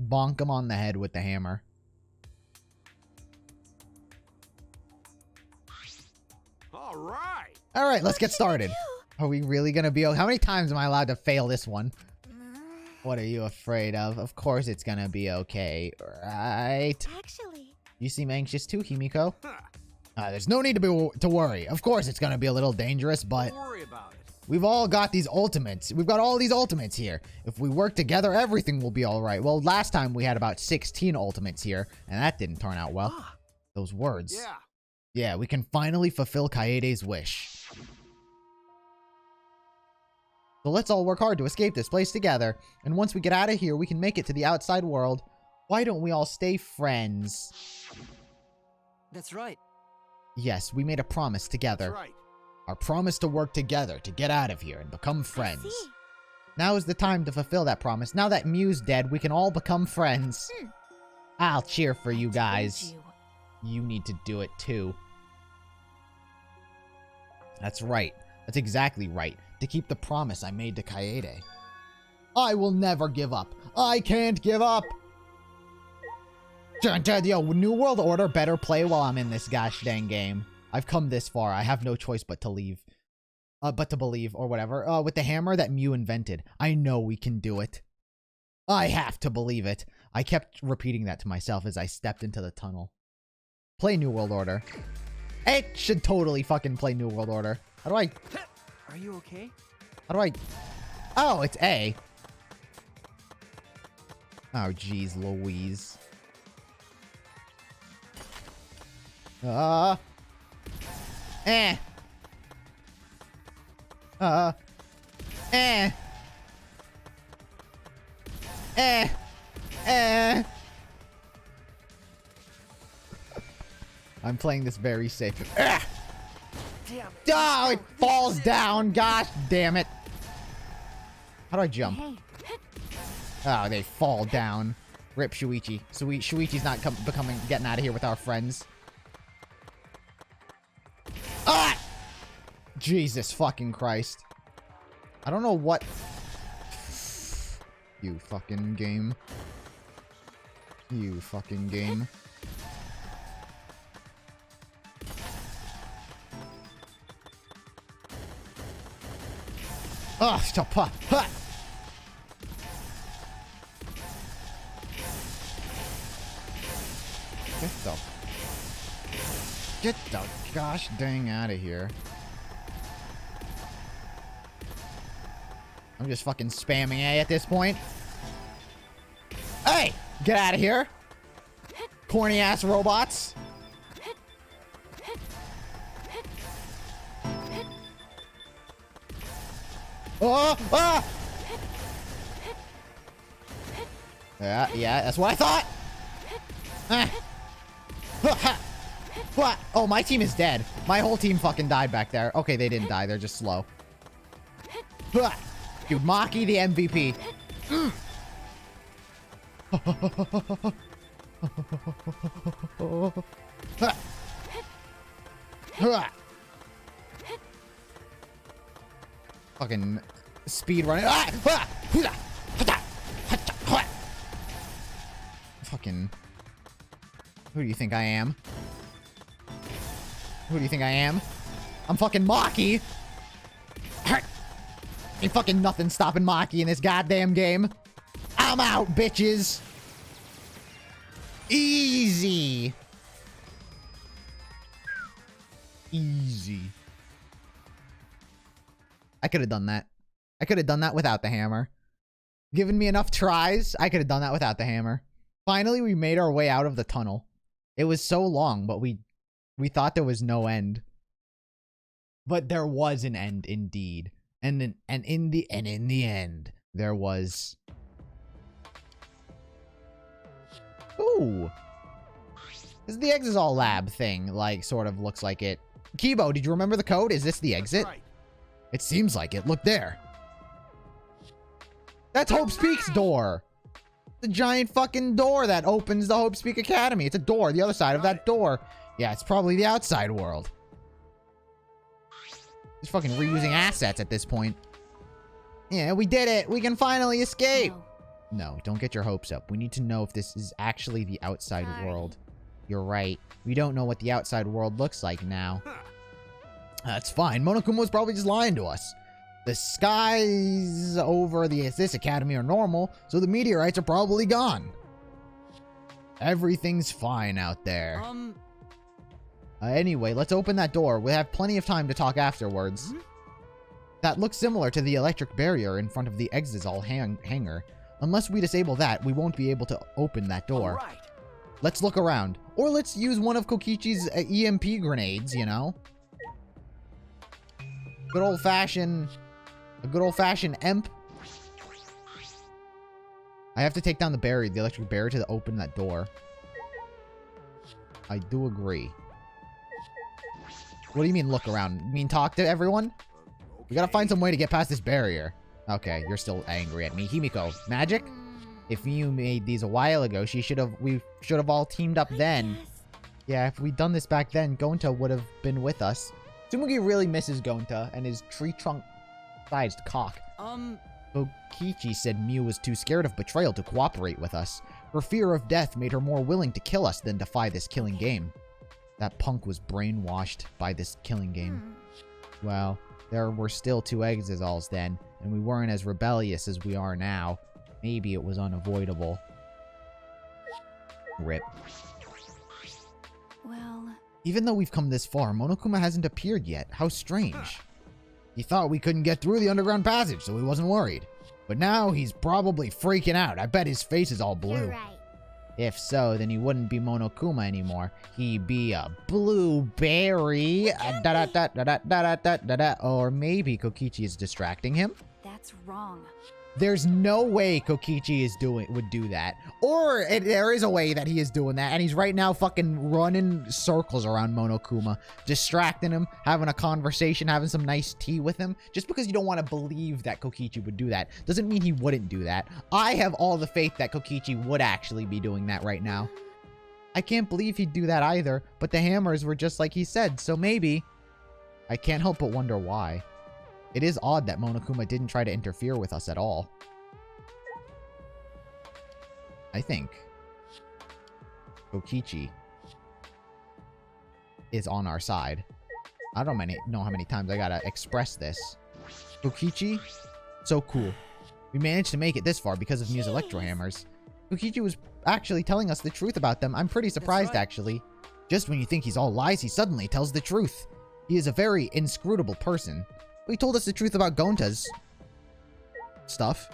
Bonk him on the head with the hammer. All right. Alright, let's get started. Are we really gonna be... How many times am I allowed to fail this one? What are you afraid of? Of course it's gonna be okay, right? Actually, You seem anxious too, Himiko. There's no need to worry. Of course it's gonna be a little dangerous, but Don't worry about it. we've all got these ultimates. We've got all these ultimates here. If we work together, everything will be alright. Well, last time we had about 16 ultimates here, and that didn't turn out well. Those words. Yeah. Yeah, we can finally fulfill Kaede's wish. So let's all work hard to escape this place together. And once we get out of here, we can make it to the outside world. Why don't we all stay friends? That's right. Yes, we made a promise together. That's right. Our promise to work together to get out of here and become friends. see. Now is the time to fulfill that promise. Now that Mew's dead, we can all become friends. I'll cheer for you guys. You need to do it too. That's right. That's exactly right. To keep the promise I made to Kaede. I will never give up. I can't give up. Yo, New World Order better play while I'm in this gosh dang game. I've come this far. I have no choice but to leave. But to believe, or whatever. With the hammer that Mew invented. I know we can do it. I have to believe it. I kept repeating that to myself as I stepped into the tunnel. Play New World Order. It should totally fucking play New World Order. How do I... Are you okay? How do I... Oh, it's A. Oh, jeez Louise. Eh. Eh. Eh. I'm playing this very safe. Ah! Damn. Oh, it falls down. Gosh damn it. How do I jump? Hey, Oh, they fall down. Rip Shuichi. Shuichi's not getting out of here with our friends. Ah! Jesus fucking Christ. I don't know what... You fucking game. You fucking game. Oh, stop. Ha, ha. Get the gosh dang out of here. I'm just fucking spamming A at this point. Hey! Get out of here! Corny ass robots! Oh! Ah! Yeah, that's what I thought! What? Oh, my team is dead. My whole team fucking died back there. Okay, they didn't die. They're just slow. Dude, Maki the MVP. Fucking speed running. Fucking... Who do you think I am? Who do you think I am? I'm fucking Maki. Ain't fucking nothing stopping Maki in this goddamn game. I'm out, bitches. Easy. Easy. I could have done that. I could have done that without the hammer. Given me enough tries, I could have done that without the hammer. Finally, we made our way out of the tunnel. It was so long, but we thought there was no end. But there was an end indeed. And in the end, there was... Ooh. This is the Exisol lab thing, like, sort of looks like it. Kibo, did you remember the code? Is this the exit? Right. It seems like it. Look there. That's Hope Speak's door. The giant fucking door that opens the Hope Speak Academy. It's a door, the other side of that door. Yeah, it's probably the outside world. Just fucking reusing assets at this point. Yeah, we did it. We can finally escape. No, don't get your hopes up. We need to know if this is actually the outside world. You're right. We don't know what the outside world looks like now. That's fine. Monokuma was probably just lying to us. The skies over this academy are normal, so the meteorites are probably gone. Everything's fine out there. Anyway, let's open that door. We'll have plenty of time to talk afterwards. That looks similar to the electric barrier in front of the Exisal hangar. Unless we disable that, we won't be able to open that door. All right. Let's look around. Or let's use one of Kokichi's EMP grenades, you know? A good old-fashioned EMP. I have to take down the electric barrier to open that door. I do agree. What do you mean look around? You mean talk to everyone? We gotta find some way to get past this barrier. Okay, you're still angry at me. Himiko, magic? If you made these a while ago, we should have all teamed up then. Yeah, if we'd done this back then, Gonta would have been with us. Tsumugi really misses Gonta and his tree trunk-sized cock. Kokichi said Mew was too scared of betrayal to cooperate with us. Her fear of death made her more willing to kill us than defy this killing game. That punk was brainwashed by this killing game. Well, there were still 2 Exisals then, and we weren't as rebellious as we are now. Maybe it was unavoidable. Rip. Well... Even though we've come this far, Monokuma hasn't appeared yet. How strange. He thought we couldn't get through the underground passage, so he wasn't worried. But now he's probably freaking out. I bet his face is all blue. You're right. If so, then he wouldn't be Monokuma anymore. He'd be a blueberry. Or maybe Kokichi is distracting him. That's wrong. There's no way Kokichi would do that. Or there is a way that he is doing that, and he's right now fucking running circles around Monokuma, distracting him, having a conversation, having some nice tea with him. Just because you don't want to believe that Kokichi would do that doesn't mean he wouldn't do that. I have all the faith that Kokichi would actually be doing that right now. I can't believe he'd do that either, but the hammers were just like he said, so maybe. I can't help but wonder why. It is odd that Monokuma didn't try to interfere with us at all. I think Kokichi is on our side. I don't know how many times I gotta express this. Kokichi, so cool. We managed to make it this far because of Mew's electro hammers. Kokichi was actually telling us the truth about them. I'm pretty surprised, actually. Just when you think he's all lies, he suddenly tells the truth. He is a very inscrutable person. He told us the truth about Gonta's stuff.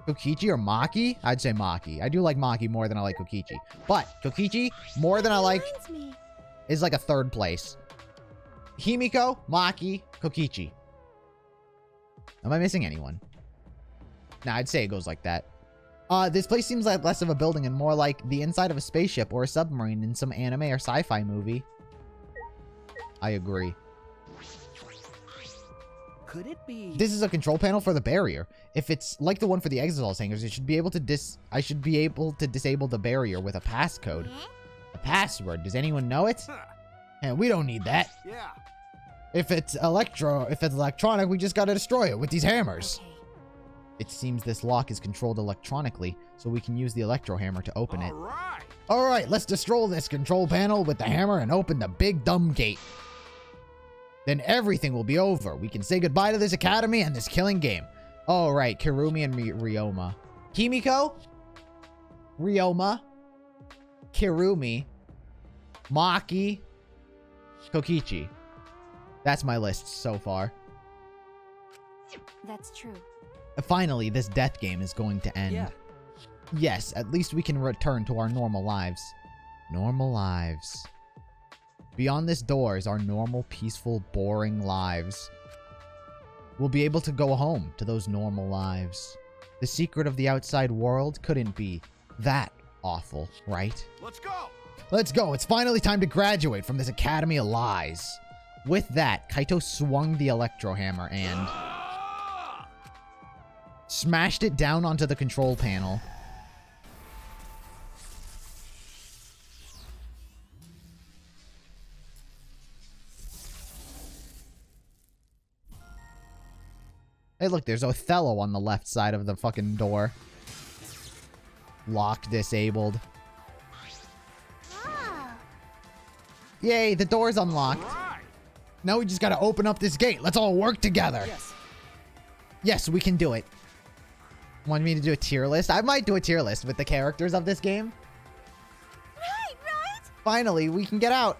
Kokichi or Maki? I'd say Maki. I do like Maki more than I like Kokichi. But Kokichi, more than I like, is like a 3rd place. Himiko, Maki, Kokichi. Am I missing anyone? Nah, I'd say it goes like that. This place seems like less of a building and more like the inside of a spaceship or a submarine in some anime or sci-fi movie. I agree. Could it be? This is a control panel for the barrier. If it's like the one for the Exisal hangers, I should be able to disable the barrier with a passcode. A password. Does anyone know it? And we don't need that. Yeah. If it's electronic, we just gotta destroy it with these hammers. Okay. It seems this lock is controlled electronically, so we can use the electro hammer to open it. All right. Alright, let's destroy this control panel with the hammer and open the big dumb gate. Then everything will be over. We can say goodbye to this academy and this killing game. Oh, right. Kirumi and Ryoma. Himiko? Ryoma? Kirumi? Maki? Kokichi. That's my list so far. That's true. Finally, this death game is going to end. Yeah. Yes, at least we can return to our normal lives. Normal lives. Beyond this door is our normal, peaceful, boring lives. We'll be able to go home to those normal lives. The secret of the outside world couldn't be that awful, right? Let's go. Let's go. It's finally time to graduate from this academy of lies. With that, Kaito swung the electro hammer and smashed it down onto the control panel. Hey, look, there's Othello on the left side of the fucking door. Lock disabled. Yay, the door's unlocked. All right. Now we just gotta open up this gate. Let's all work together. Yes. Yes, we can do it. Want me to do a tier list? I might do a tier list with the characters of this game. Right? Finally, we can get out.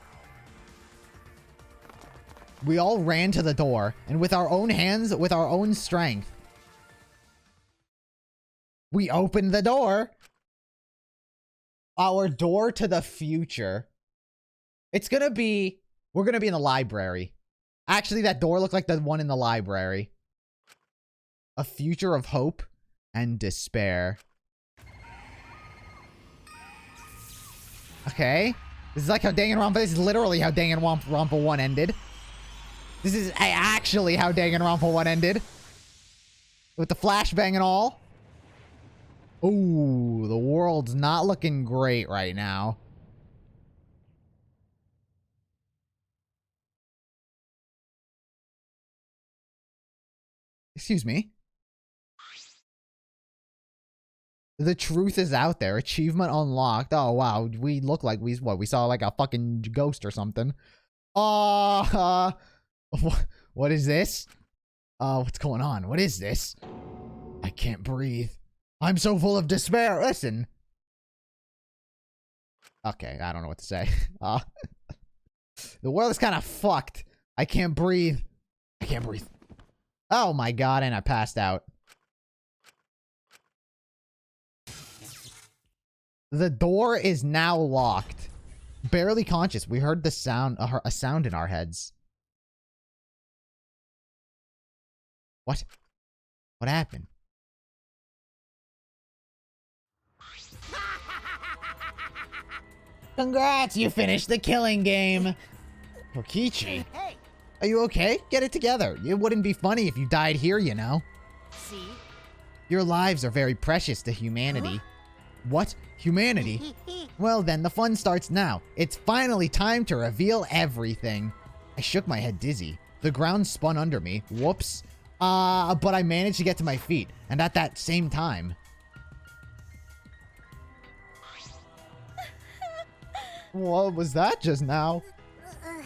We all ran to the door, and with our own hands, with our own strength, we opened the door. Our door to the future. It's gonna be... We're gonna be in the library. Actually, that door looked like the one in the library. A future of hope and despair. Okay. This is like how Danganronpa... This is literally how Danganronpa 1 ended. This is actually how Danganronpa 1 ended. With the flashbang and all. Ooh, the world's not looking great right now. Excuse me. The truth is out there. Achievement unlocked. Oh, wow. We look like we saw like a fucking ghost or something. What is this? What's going on? What is this? I can't breathe. I'm so full of despair. Listen. Okay, I don't know what to say. The world is kind of fucked. I can't breathe. I can't breathe. Oh my god, and I passed out. The door is now locked. Barely conscious. We heard the sound, a sound in our heads. What? What happened? Congrats, you finished the killing game. Kokichi, Hey, are you okay? Get it together. It wouldn't be funny if you died here, you know. see? Your lives are very precious to humanity. What? Humanity? Well then, the fun starts now. It's finally time to reveal everything. I shook my head dizzy. The ground spun under me. Whoops. But I managed to get to my feet. And at that same time... What was that just now?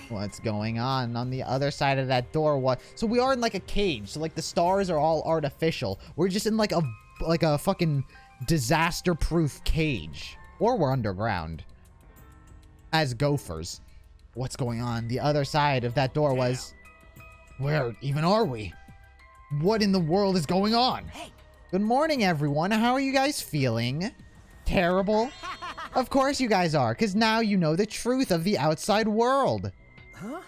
What's going on the other side of that door? What? So we are in like a cage. So like the stars are all artificial. We're just in like a fucking disaster-proof cage. Or we're underground. As gophers. What's going on? The other side of that door was... Where even are we? What in the world is going on? Hey. Good morning, everyone. How are you guys feeling? Terrible? Of course you guys are, because now you know the truth of the outside world. Huh?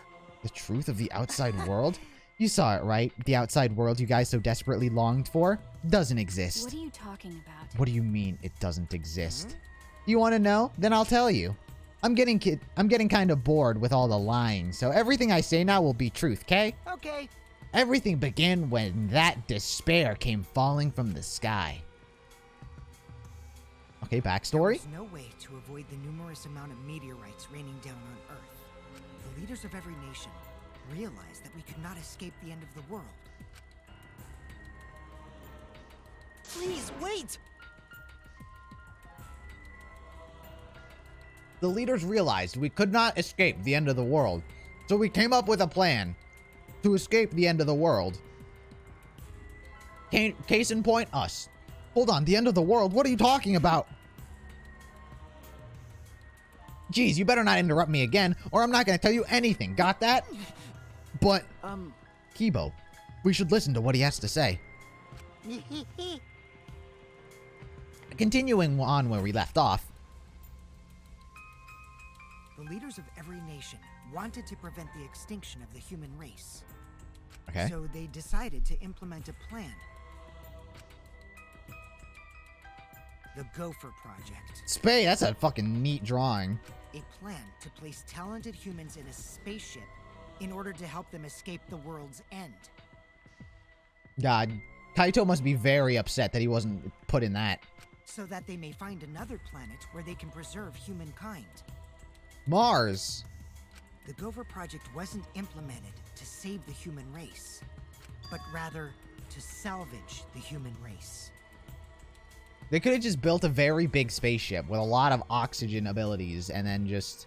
The truth of the outside world? You saw it, right? The outside world you guys so desperately longed for doesn't exist. What are you talking about? What do you mean it doesn't exist? You want to know? Then I'll tell you. I'm getting kind of bored with all the lying, so everything I say now will be truth, okay? Okay. Everything began when that despair came falling from the sky. Okay, backstory? There's no way to avoid the numerous amount of meteorites raining down on Earth. The leaders of every nation realized that we could not escape the end of the world. Please, wait! The leaders realized we could not escape the end of the world, so we came up with a plan to escape the end of the world. Case in point, us. Hold on, the end of the world? What are you talking about? Jeez, you better not interrupt me again, or I'm not going to tell you anything. Got that? But, Kibo, we should listen to what he has to say. Continuing on where we left off. The leaders of every nation wanted to prevent the extinction of the human race. Okay. So they decided to implement a plan. The Gopher Project. Spay, that's a fucking neat drawing. A plan to place talented humans in a spaceship in order to help them escape the world's end. God, Kaito must be very upset that he wasn't put in that. So that they may find another planet where they can preserve humankind. Mars. The Gopher Project wasn't implemented to save the human race, but rather to salvage the human race. They could have just built a very big spaceship with a lot of oxygen abilities and then just...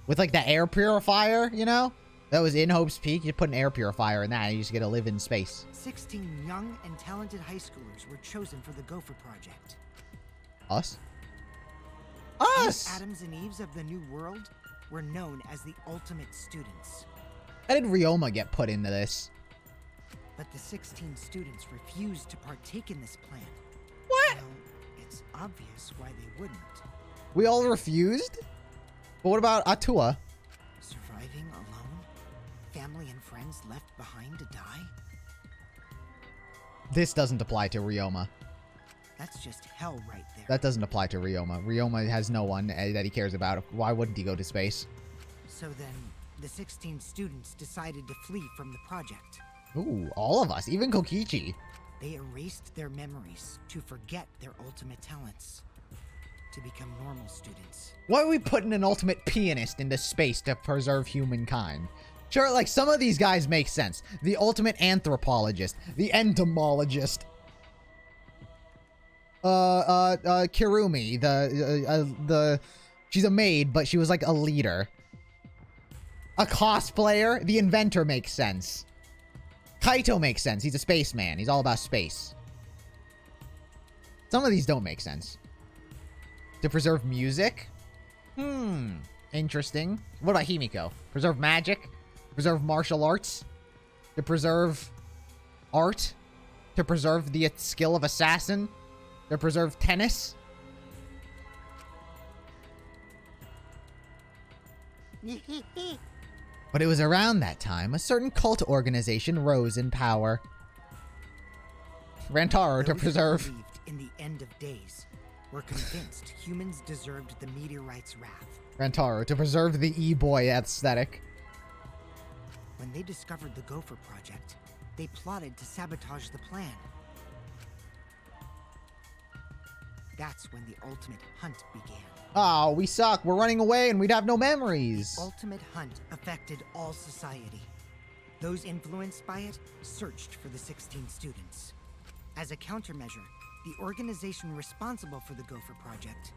with like the air purifier, you know? That was in Hope's Peak. You put an air purifier in that, and you just get to live in space. 16 young and talented high schoolers were chosen for the Gopher Project. Us? These Us! Adams and Eves of the New World were known as the ultimate students. How did Ryoma get put into this? But the 16 students refused to partake in this plan. What? Well, it's obvious why they wouldn't. We all refused? But what about Atua? Surviving alone? Family and friends left behind to die? This doesn't apply to Ryoma. That's just hell right there. That doesn't apply to Ryoma. Ryoma has no one that he cares about. Why wouldn't he go to space? So then, the 16 students decided to flee from the project. Ooh, all of us. Even Kokichi. They erased their memories to forget their ultimate talents. To become normal students. Why are we putting an ultimate pianist into space to preserve humankind? Sure, like, some of these guys make sense. The ultimate anthropologist. The entomologist. Kirumi. She's a maid, but she was like a leader. A cosplayer. The inventor makes sense. Kaito makes sense. He's a spaceman. He's all about space. Some of these don't make sense. To preserve music? Interesting. What about Himiko? Preserve magic? Preserve martial arts? To preserve art? To preserve the skill of assassin? To preserve tennis? But it was around that time a certain cult organization rose in power. Rantaro to Those who preserve... believed in the end of days were convinced humans deserved the meteorite's wrath. Rantaro to preserve the e-boy aesthetic. When they discovered the Gopher Project, they plotted to sabotage the plan. That's when the ultimate hunt began. Oh, we suck. We're running away and we'd have no memories. Ultimate hunt affected all society. Those influenced by it searched for the 16 students. As a countermeasure, the organization responsible for the Gopher Project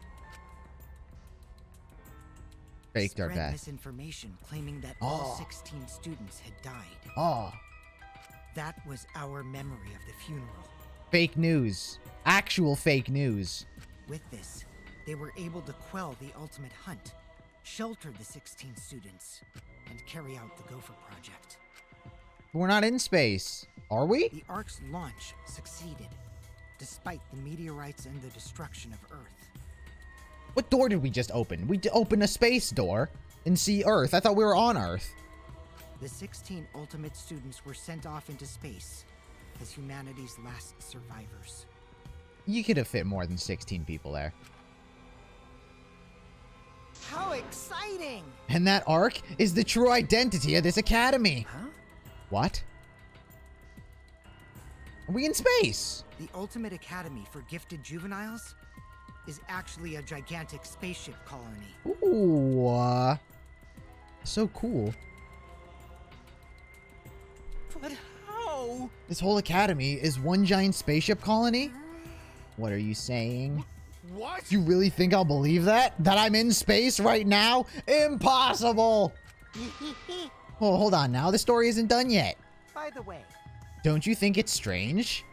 Faked our spread death. misinformation claiming that all 16 students had died. Oh, That was our memory of the funeral. fake news. Actual fake news. With this, they were able to quell the ultimate hunt, shelter the 16 students, and carry out the Gopher Project. We're not in space. Are we? The Ark's launch succeeded, despite the meteorites and the destruction of Earth. What door did we just open? We opened a space door and see Earth. I thought we were on Earth. The 16 ultimate students were sent off into space as humanity's last survivors. You could have fit more than 16 people there. How exciting! And that Ark is the true identity of this academy. Huh? What? Are we in space? The Ultimate Academy for Gifted Juveniles is actually a gigantic spaceship colony. Ooh, so cool. But how? This whole academy is one giant spaceship colony? What are you saying? What? You really think I'll believe that? That I'm in space right now? Impossible! Oh, hold on now. The story isn't done yet. By the way, Don't you think it's strange?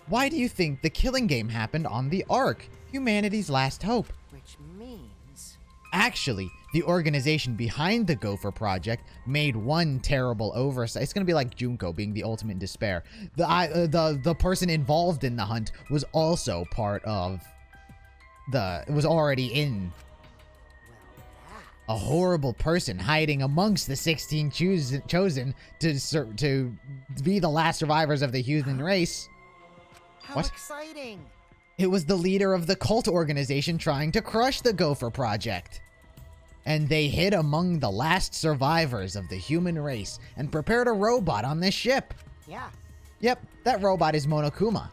Why do you think the killing game happened on the Ark, humanity's last hope? which means... Actually, the organization behind the Gopher Project made one terrible oversight. It's gonna be like Junko being the ultimate despair. The person involved in the hunt was also part of was already in a horrible person hiding amongst the 16 chosen to be the last survivors of the human race. How What? exciting! It was the leader of the cult organization trying to crush the Gopher Project. And they hid among the last survivors of the human race and prepared a robot on this ship. Yeah, Yep, that robot is Monokuma.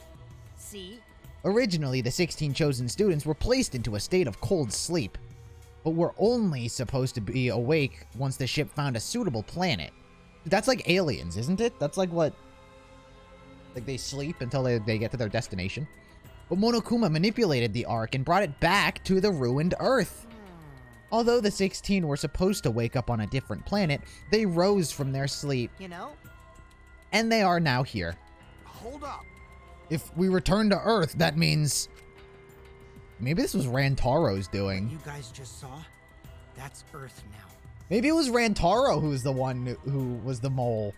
see? Originally, the 16 chosen students were placed into a state of cold sleep, but were only supposed to be awake once the ship found a suitable planet. That's like aliens, isn't it? That's like what... Like they sleep until they get to their destination. But Monokuma manipulated the Ark and brought it back to the ruined Earth. Although the 16 were supposed to wake up on a different planet, they rose from their sleep, You know? and they are now here. Hold up. If we return to Earth, that means... Maybe this was Rantaro's doing. You guys just saw? That's Earth now. Maybe it was Rantaro who was the one who was the mole.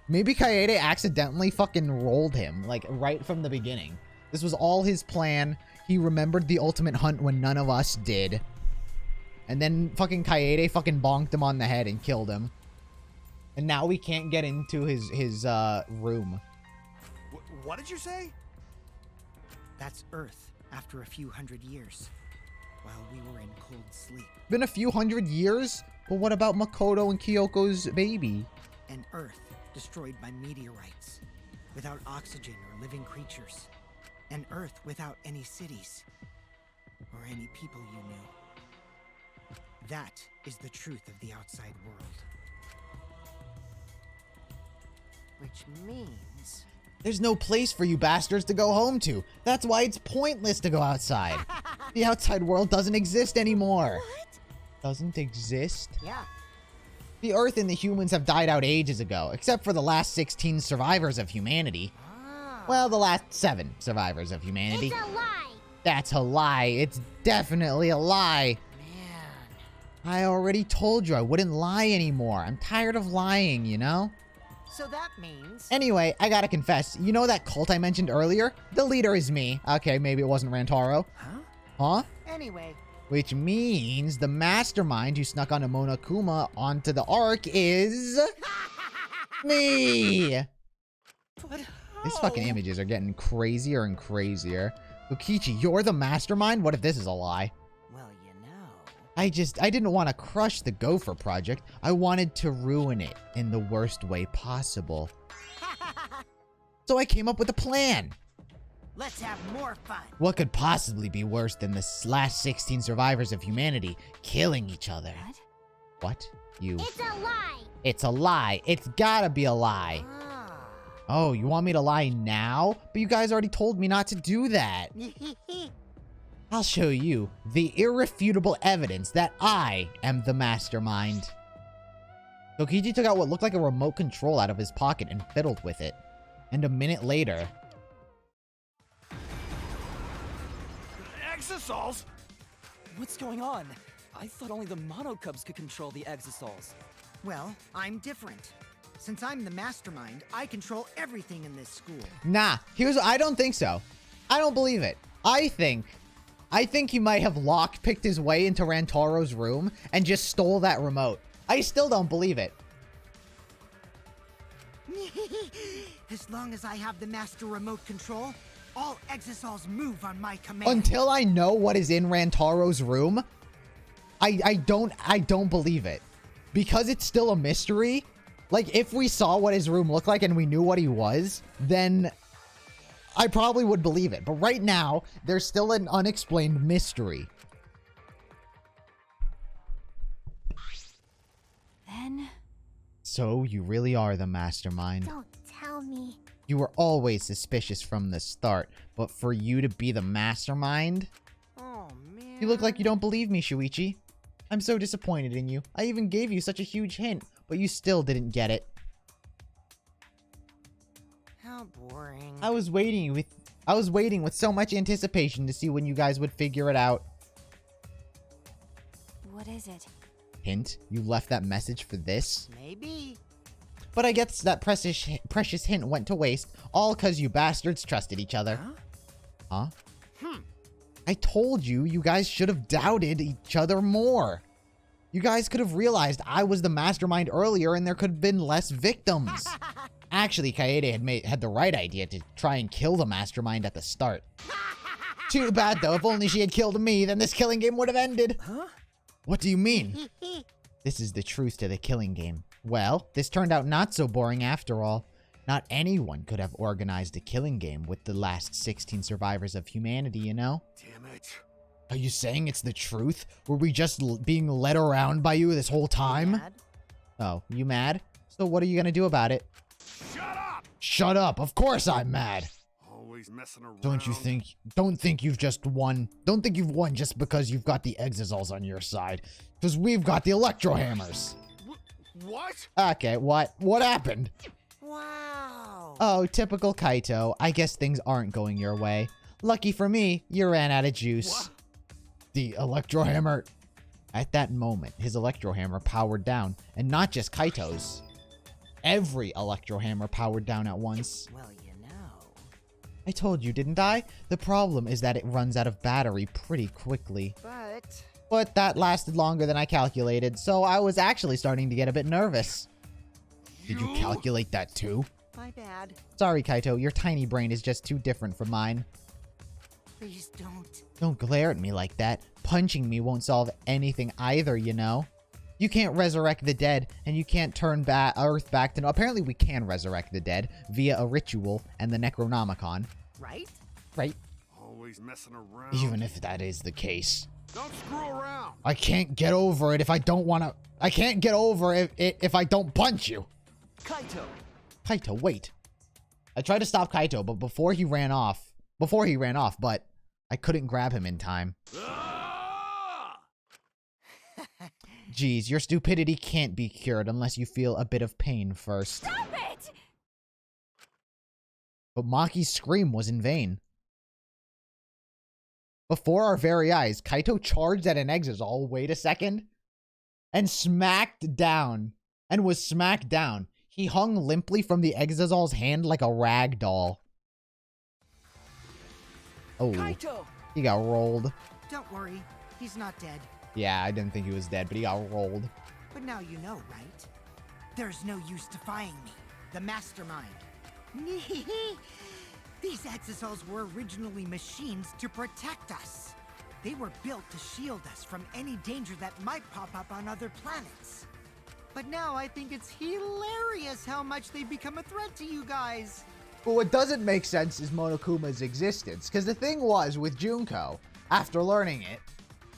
Maybe Kaede accidentally fucking rolled him, like, right from the beginning. This was all his plan. He remembered the ultimate hunt when none of us did. And then fucking Kaede fucking bonked him on the head and killed him. And now we can't get into his room. What did you say? That's Earth after a few hundred years, while we were in cold sleep. Been a few hundred years? But what about Makoto and Kyoko's baby? An Earth destroyed by meteorites, without oxygen or living creatures. An Earth without any cities, or any people you knew. That is the truth of the outside world. Which means... There's no place for you bastards to go home to. That's why it's pointless to go outside. The outside world doesn't exist anymore. What? Doesn't exist? Yeah. The Earth and the humans have died out ages ago, except for the last 16 survivors of humanity. Ah. Well, the last 7 survivors of humanity. It's a lie. That's a lie. It's definitely a lie. Man. I already told you I wouldn't lie anymore. I'm tired of lying, you know? So that means... Anyway, I gotta confess, you know that cult I mentioned earlier? The leader is me. Okay, maybe it wasn't Rantaro. Huh? Huh? Anyway. Which means the mastermind who snuck onto Monokuma onto the Ark is... me! But These fucking images are getting crazier and crazier. Ukichi, you're the mastermind? What if this is a lie? Well, you know... I didn't want to crush the Gopher project. I wanted to ruin it in the worst way possible. So I came up with a plan. Let's have more fun. What could possibly be worse than the last 16 survivors of humanity killing each other? What? What? You... It's a lie. It's a lie. It's gotta be a lie. Ah. Oh, you want me to lie now? But you guys already told me not to do that. I'll show you the irrefutable evidence that I am the mastermind. Tokichi took out what looked like a remote control out of his pocket and fiddled with it. And a minute later... Exosols? What's going on? I thought only the Monocubs could control the Exosols. Well, I'm different. Since I'm the mastermind, I control everything in this school. Nah, I don't think so. I don't believe it. I think he might have lockpicked his way into Rantaro's room and just stole that remote. I still don't believe it. As long as I have the master remote control, all Exosols move on my command. Until I know what is in Rantaro's room, I don't believe it. Because it's still a mystery, like if we saw what his room looked like and we knew what he was, then I probably would believe it. But right now, there's still an unexplained mystery. Then... So you really are the mastermind. Don't tell me. You were always suspicious from the start, but for you to be the mastermind? Oh, man. You look like you don't believe me, Shuichi. I'm so disappointed in you. I even gave you such a huge hint, but you still didn't get it. How boring. I was waiting with so much anticipation to see when you guys would figure it out. What is it? Hint, you left that message for this? Maybe. But I guess that precious hint went to waste, all because you bastards trusted each other. Huh? I told you, you guys should have doubted each other more. You guys could have realized I was the mastermind earlier and there could have been less victims. Actually, Kaede had the right idea to try and kill the mastermind at the start. Too bad though, if only she had killed me, then this killing game would have ended. Huh? What do you mean? This is the truth to the killing game. Well, this turned out not so boring after all. Not anyone could have organized a killing game with the last 16 survivors of humanity, you know? Damn it. Are you saying it's the truth? Were we just being led around by you this whole time? Mad? Oh, you mad? So what are you gonna do about it? Shut up! Shut up! Of course I'm mad! Holy Always messing around. Don't think you've just won. Don't think you've won just because you've got the Exosols on your side. Because we've got the Electro Hammers. What? Okay, what? What happened? Wow. Oh, typical Kaito. I guess things aren't going your way. Lucky for me, you ran out of juice. What? The Electro Hammer. At that moment, his Electro Hammer powered down. And not just Kaito's. Every Electro Hammer powered down at once. Well, you know. I told you, didn't I? The problem is that it runs out of battery pretty quickly. But that lasted longer than I calculated, so I was actually starting to get a bit nervous. Did you calculate that too? My bad. Sorry, Kaito, your tiny brain is just too different from mine. Please don't. Don't glare at me like that. Punching me won't solve anything either, you know? You can't resurrect the dead, and you can't turn Earth back to... Apparently, we can resurrect the dead via a ritual and the Necronomicon. Right? Right? Always messing around. Even if that is the case. Don't screw around. I can't get over it if I don't want to... I can't get over it if I don't punch you. Kaito! Kaito, wait. I tried to stop Kaito, but before he ran off, but I couldn't grab him in time. Ah! Geez, your stupidity can't be cured unless you feel a bit of pain first. Stop it! But Maki's scream was in vain. Before our very eyes, Kaito charged at an Exosol, wait a second, and smacked down, and was smacked down. He hung limply from the Exosol's hand like a rag doll. Oh, Kaito! he got rolled. Don't worry, he's not dead. Yeah, I didn't think he was dead, but he got rolled. But now you know, right? There's no use defying me, the mastermind. These Exosols were originally machines to protect us. They were built to shield us from any danger that might pop up on other planets. But now I think it's hilarious how much they've become a threat to you guys. But what doesn't make sense is Monokuma's existence. Because the thing was, with Junko, after learning it,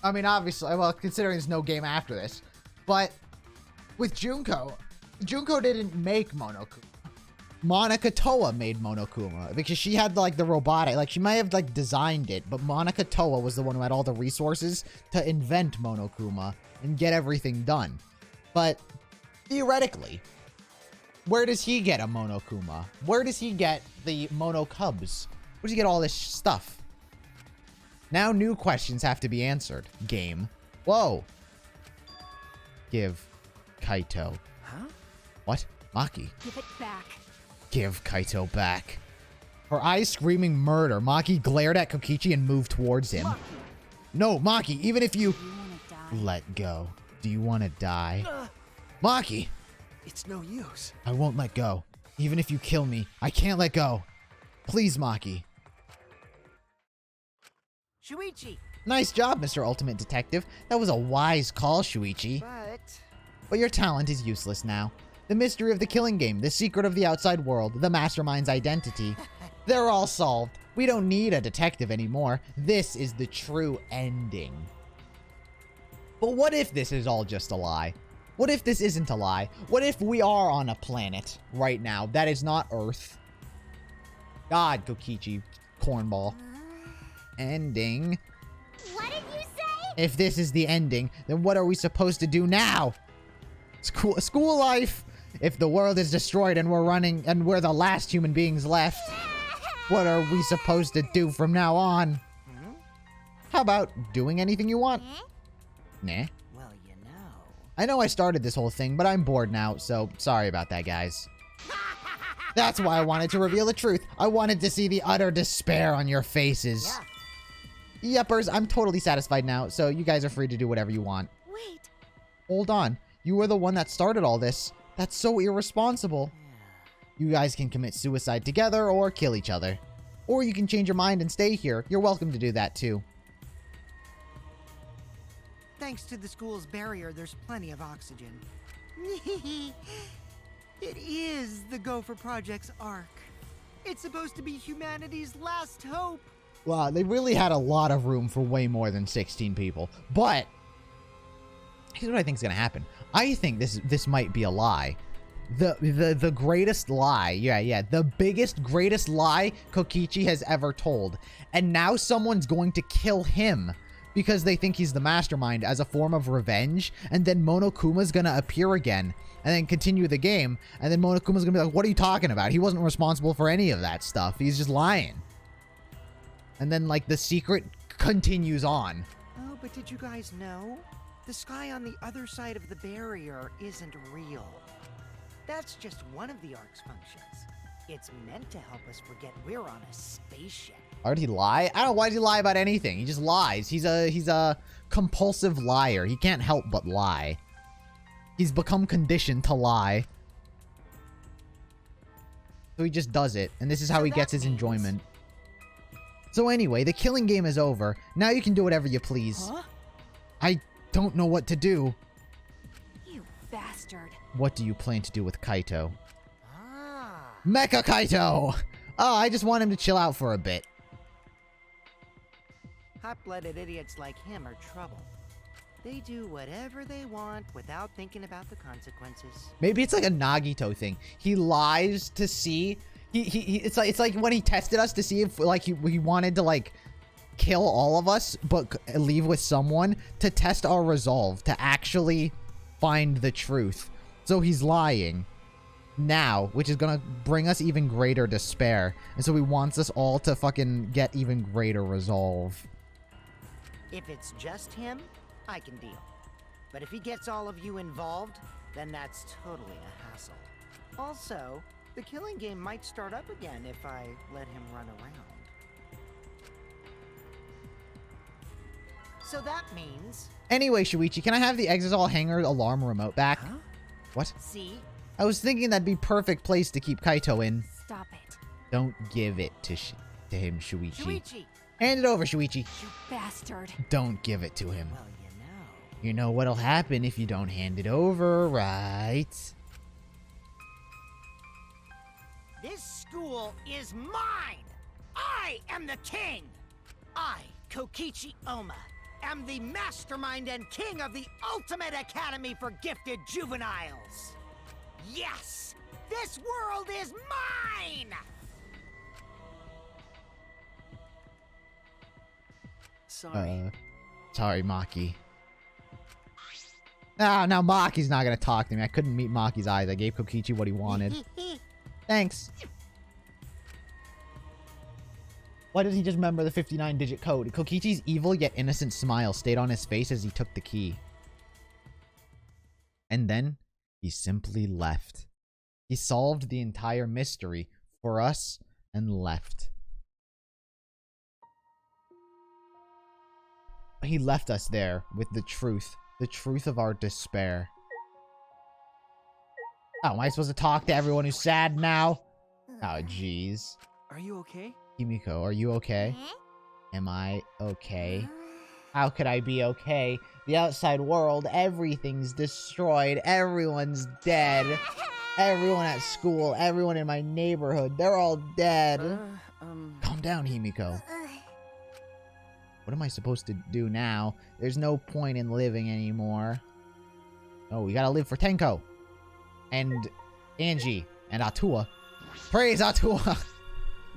I mean, obviously, well, considering there's no game after this, but with Junko didn't make Monokuma. Monica Toa made Monokuma because she had like the robotic, like she might have like designed it, but Monica Toa was the one who had all the resources to invent Monokuma and get everything done. But theoretically, where does he get a Monokuma? Where does he get the Mono Cubs? Where does he get all this stuff? Now new questions have to be answered. Game. Whoa. Give Kaito. Huh? What? Maki. Give it back. Give Kaito back. Her eyes screaming murder, Maki glared at Kokichi and moved towards him. Maki. No, Maki, even if you... Do you want to die? Let go. Do you want to die? Maki! It's no use. I won't let go. Even if you kill me, I can't let go. Please, Maki. Shuichi! Nice job, Mr. Ultimate Detective. That was a wise call, Shuichi. But your talent is useless now. The mystery of the killing game, the secret of the outside world, the mastermind's identity. They're all solved. We don't need a detective anymore. This is the true ending. But what if this is all just a lie? What if this isn't a lie? What if we are on a planet right now that is not Earth? God, Kokichi, cornball. Ending. What did you say? If this is the ending, then what are we supposed to do now? School life. If the world is destroyed and we're the last human beings left, what are we supposed to do from now on? How about doing anything you want? Nah. Well, you know. I know I started this whole thing, but I'm bored now, so sorry about that, guys. That's why I wanted to reveal the truth. I wanted to see the utter despair on your faces. Yuppers, I'm totally satisfied now, so you guys are free to do whatever you want. Wait. Hold on. You were the one that started all this. That's so irresponsible. You guys can commit suicide together or kill each other. Or you can change your mind and stay here. You're welcome to do that too. Thanks to the school's barrier, there's plenty of oxygen. It is the Gopher Project's arc. It's supposed to be humanity's last hope. Wow, they really had a lot of room for way more than 16 people. But here's what I think is going to happen. I think this might be a lie. The greatest lie. Yeah. The greatest lie Kokichi has ever told. And now someone's going to kill him because they think he's the mastermind as a form of revenge. And then Monokuma's gonna appear again and then continue the game. And then Monokuma's gonna be like, what are you talking about? He wasn't responsible for any of that stuff. He's just lying. And then, like, the secret continues on. Oh, but did you guys know? The sky on the other side of the barrier isn't real. That's just one of the Ark's functions. It's meant to help us forget we're on a spaceship. Why did he lie? I don't know. Why did he lie about anything? He just lies. He's a compulsive liar. He can't help but lie. He's become conditioned to lie. So he just does it. And this is how he gets his enjoyment. So anyway, the killing game is over. Now you can do whatever you please. Huh? I don't know what to do. You bastard. What do you plan to do with Kaito? Ah. Mecha Kaito! Oh, I just want him to chill out for a bit. Hot-blooded idiots like him are trouble. They do whatever they want without thinking about the consequences. Maybe it's like a Nagito thing. He lies to see. It's like when he tested us to see if like he wanted to like kill all of us but leave with someone to test our resolve to actually find the truth. So he's lying now, which is gonna bring us even greater despair. And so he wants us all to fucking get even greater resolve. If it's just him, I can deal. But if he gets all of you involved, then that's totally a hassle. Also, the killing game might start up again if I let him run around. So that means... Anyway, Shuichi, can I have the Exisal Hanger alarm remote back? Huh? What? See? I was thinking that'd be perfect place to keep Kaito in. Stop it. Don't give it to him, Shuichi. Shuichi! Hand it over, Shuichi. You bastard. Don't give it to him. Well, you know... You know what'll happen if you don't hand it over, right? This school is mine! I am the king! I, Kokichi Oma, am the mastermind and king of the ultimate academy for gifted juveniles! Yes! This world is mine! Sorry. Sorry, Maki. Ah, now Maki's not gonna talk to me. I couldn't meet Maki's eyes. I gave Kokichi what he wanted. Thanks. Why did he just remember the 59-digit code? Kokichi's evil yet innocent smile stayed on his face as he took the key. And then, he simply left. He solved the entire mystery for us and left. He left us there with the truth of our despair. Oh, am I supposed to talk to everyone who's sad now? Oh, jeez. Are you okay? Himiko, are you okay? Am I okay? How could I be okay? The outside world, everything's destroyed. Everyone's dead. Everyone at school, everyone in my neighborhood, they're all dead. Calm down, Himiko. What am I supposed to do now? There's no point in living anymore. Oh, we gotta live for Tenko. And Angie. And Atua. Praise Atua!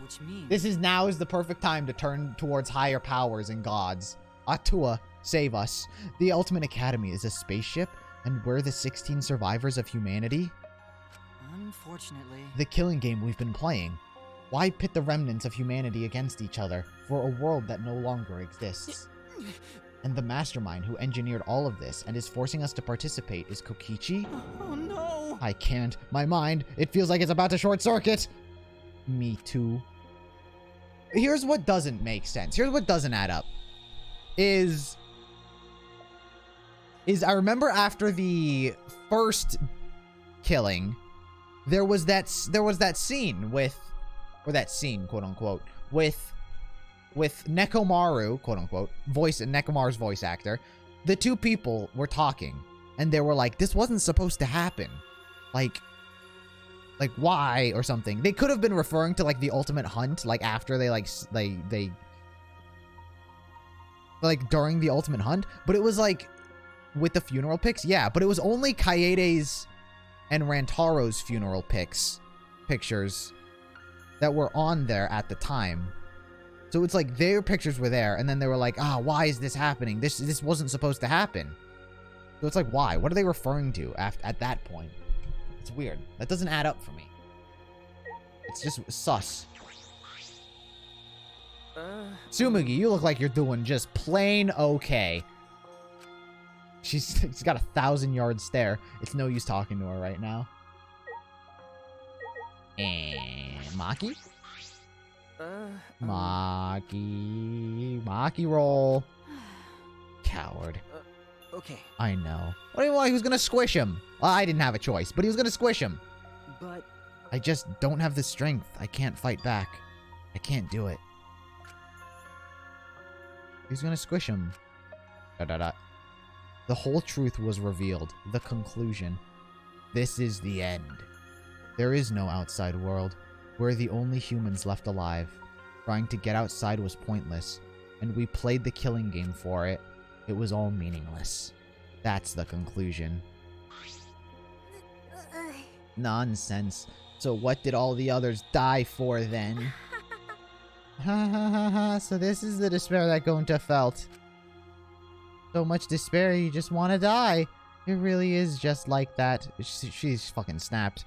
Which means... This is now is the perfect time to turn towards higher powers and gods. Atua, save us. The Ultimate Academy is a spaceship, and we're the 16 survivors of humanity? Unfortunately... The killing game we've been playing. Why pit the remnants of humanity against each other for a world that no longer exists? And the mastermind who engineered all of this and is forcing us to participate is Kokichi? Oh no! I can't. My mind, it feels like it's about to short circuit. Me too. Here's what doesn't make sense. Here's what doesn't add up. Is I remember after the first killing, there was that scene with, or that scene, quote unquote, with Nekomaru, quote unquote, Nekomaru's voice actor. The two people were talking, and they were like, "This wasn't supposed to happen," like why or something. They could have been referring to like the ultimate hunt, like after they like during the ultimate hunt, but it was like with the funeral pics, yeah. But it was only Kaede's and Rantaro's funeral pictures that were on there at the time. So it's like their pictures were there, and then they were like, why is this happening? This wasn't supposed to happen. So it's like, why? What are they referring to at that point? It's weird. That doesn't add up for me. It's just sus. Tsumugi, you look like you're doing just plain okay. She's got a 1,000-yard stare. It's no use talking to her right now. And Maki? Maki roll. Coward. Okay. I know. What do you want? He was gonna squish him. Well, I didn't have a choice, but he was gonna squish him. But I just don't have the strength. I can't fight back. I can't do it. He's gonna squish him. The whole truth was revealed. The conclusion. This is the end. There is no outside world. We're the only humans left alive. Trying to get outside was pointless, and we played the killing game for it. It was all meaningless. That's the conclusion. Nonsense. So what did all the others die for then? Ha ha ha ha. So this is the despair that Gonta felt. So much despair, you just want to die. It really is just like that. She's fucking snapped.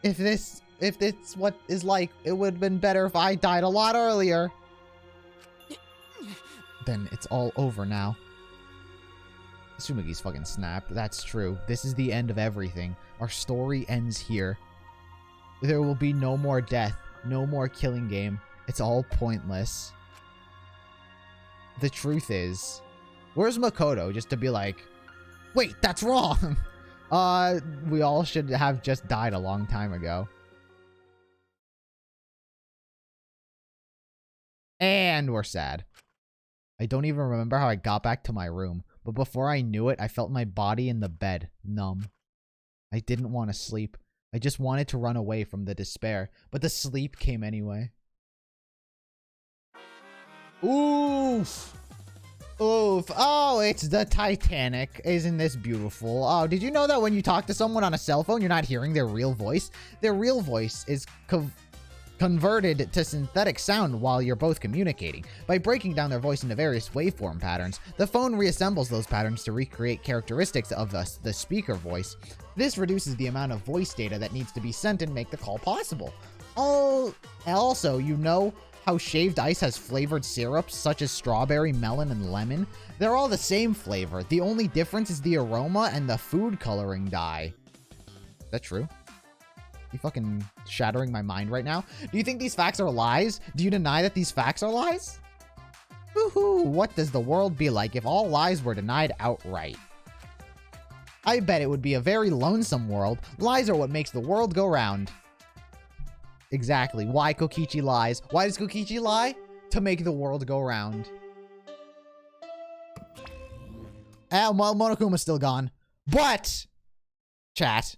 If it's what is like, it would have been better if I died a lot earlier. Then it's all over now. Tsumugi's fucking snapped. That's true. This is the end of everything. Our story ends here. There will be no more death. No more killing game. It's all pointless. The truth is... Where's Makoto? Just to be like... Wait, that's wrong! We all should have just died a long time ago. And we're sad. I don't even remember how I got back to my room. But before I knew it, I felt my body in the bed, numb. I didn't want to sleep. I just wanted to run away from the despair. But the sleep came anyway. Oof! Oof. Oh, it's the Titanic. Isn't this beautiful? Oh, did you know that when you talk to someone on a cell phone, you're not hearing their real voice? Their real voice is converted to synthetic sound while you're both communicating. By breaking down their voice into various waveform patterns, the phone reassembles those patterns to recreate characteristics of the speaker voice. This reduces the amount of voice data that needs to be sent and make the call possible. Also, you know how shaved ice has flavored syrups such as strawberry, melon, and lemon? They're all the same flavor. The only difference is the aroma and the food coloring dye. Is that true? You fucking shattering my mind right now? Do you think these facts are lies? Do you deny that these facts are lies? Woohoo! What does the world be like if all lies were denied outright? I bet it would be a very lonesome world. Lies are what makes the world go round. Exactly. Why Kokichi lies? Why does Kokichi lie? To make the world go round. Well, Monokuma's still gone. But, chat,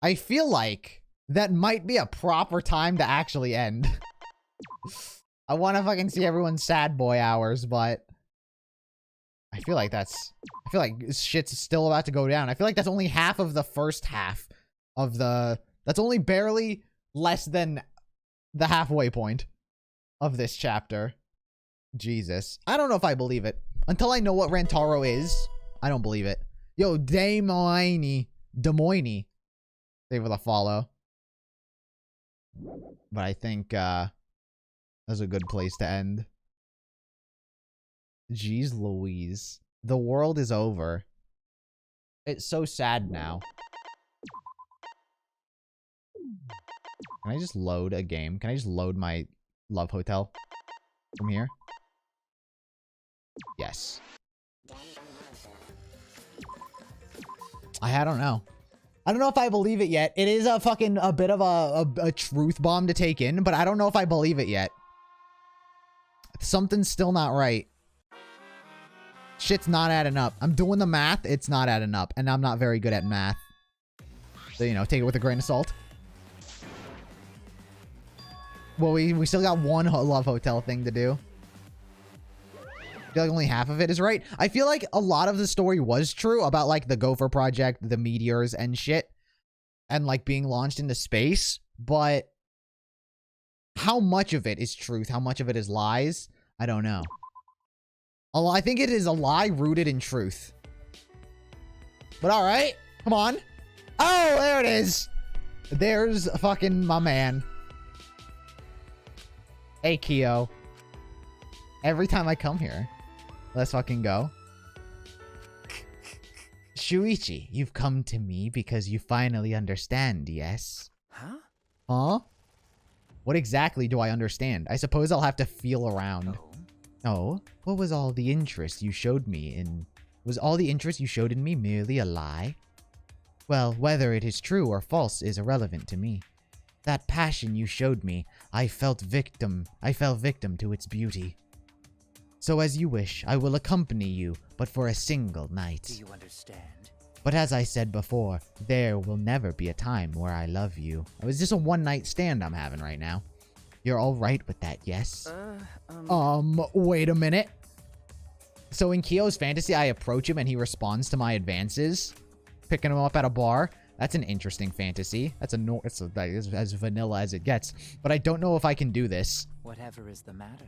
I feel like that might be a proper time to actually end. I want to fucking see everyone's sad boy hours, but I feel like shit's still about to go down. I feel like that's only half of the first half of that's only barely less than the halfway point of this chapter. Jesus. I don't know if I believe it. Until I know what Rantaro is, I don't believe it. Yo, Des Moines. Save with a follow. But I think that's a good place to end. Jeez Louise. The world is over. It's so sad now. Can I just load a game? Can I just load my Love Hotel from here? Yes. I don't know. I don't know if I believe it yet. It is a bit of a truth bomb to take in, but I don't know if I believe it yet. Something's still not right. Shit's not adding up. I'm doing the math. It's not adding up, and I'm not very good at math. So, you know, take it with a grain of salt. Well, we still got one Love Hotel thing to do. I feel like only half of it is right. I feel like a lot of the story was true about like the Gopher Project, the meteors and shit, and like being launched into space. But how much of it is truth? How much of it is lies? I don't know. I think it is a lie rooted in truth. But all right, come on. Oh, there it is. There's fucking my man. Hey, Kyo. Every time I come here, let's fucking go. Shuichi, you've come to me because you finally understand, yes? Huh? Huh? What exactly do I understand? I suppose I'll have to feel around. Oh, what was all the interest you showed me in... Was all the interest you showed in me merely a lie? Well, whether it is true or false is irrelevant to me. That passion you showed me, I fell victim to its beauty. So as you wish, I will accompany you, but for a single night. Do you understand? But as I said before, there will never be a time where I love you. It was just a one-night stand I'm having right now. You're all right with that, yes? Wait a minute. So in Kyo's fantasy, I approach him and he responds to my advances, picking him up at a bar. That's an interesting fantasy. That's as vanilla as it gets. But I don't know if I can do this. Whatever is the matter?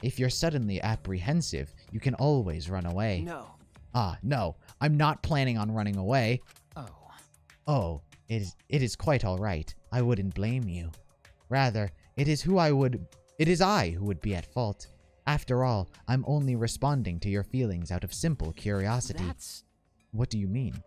If you're suddenly apprehensive, you can always run away. No. No. I'm not planning on running away. Oh, it is quite all right. I wouldn't blame you. Rather, it is I who would be at fault. After all, I'm only responding to your feelings out of simple curiosity. What do you mean?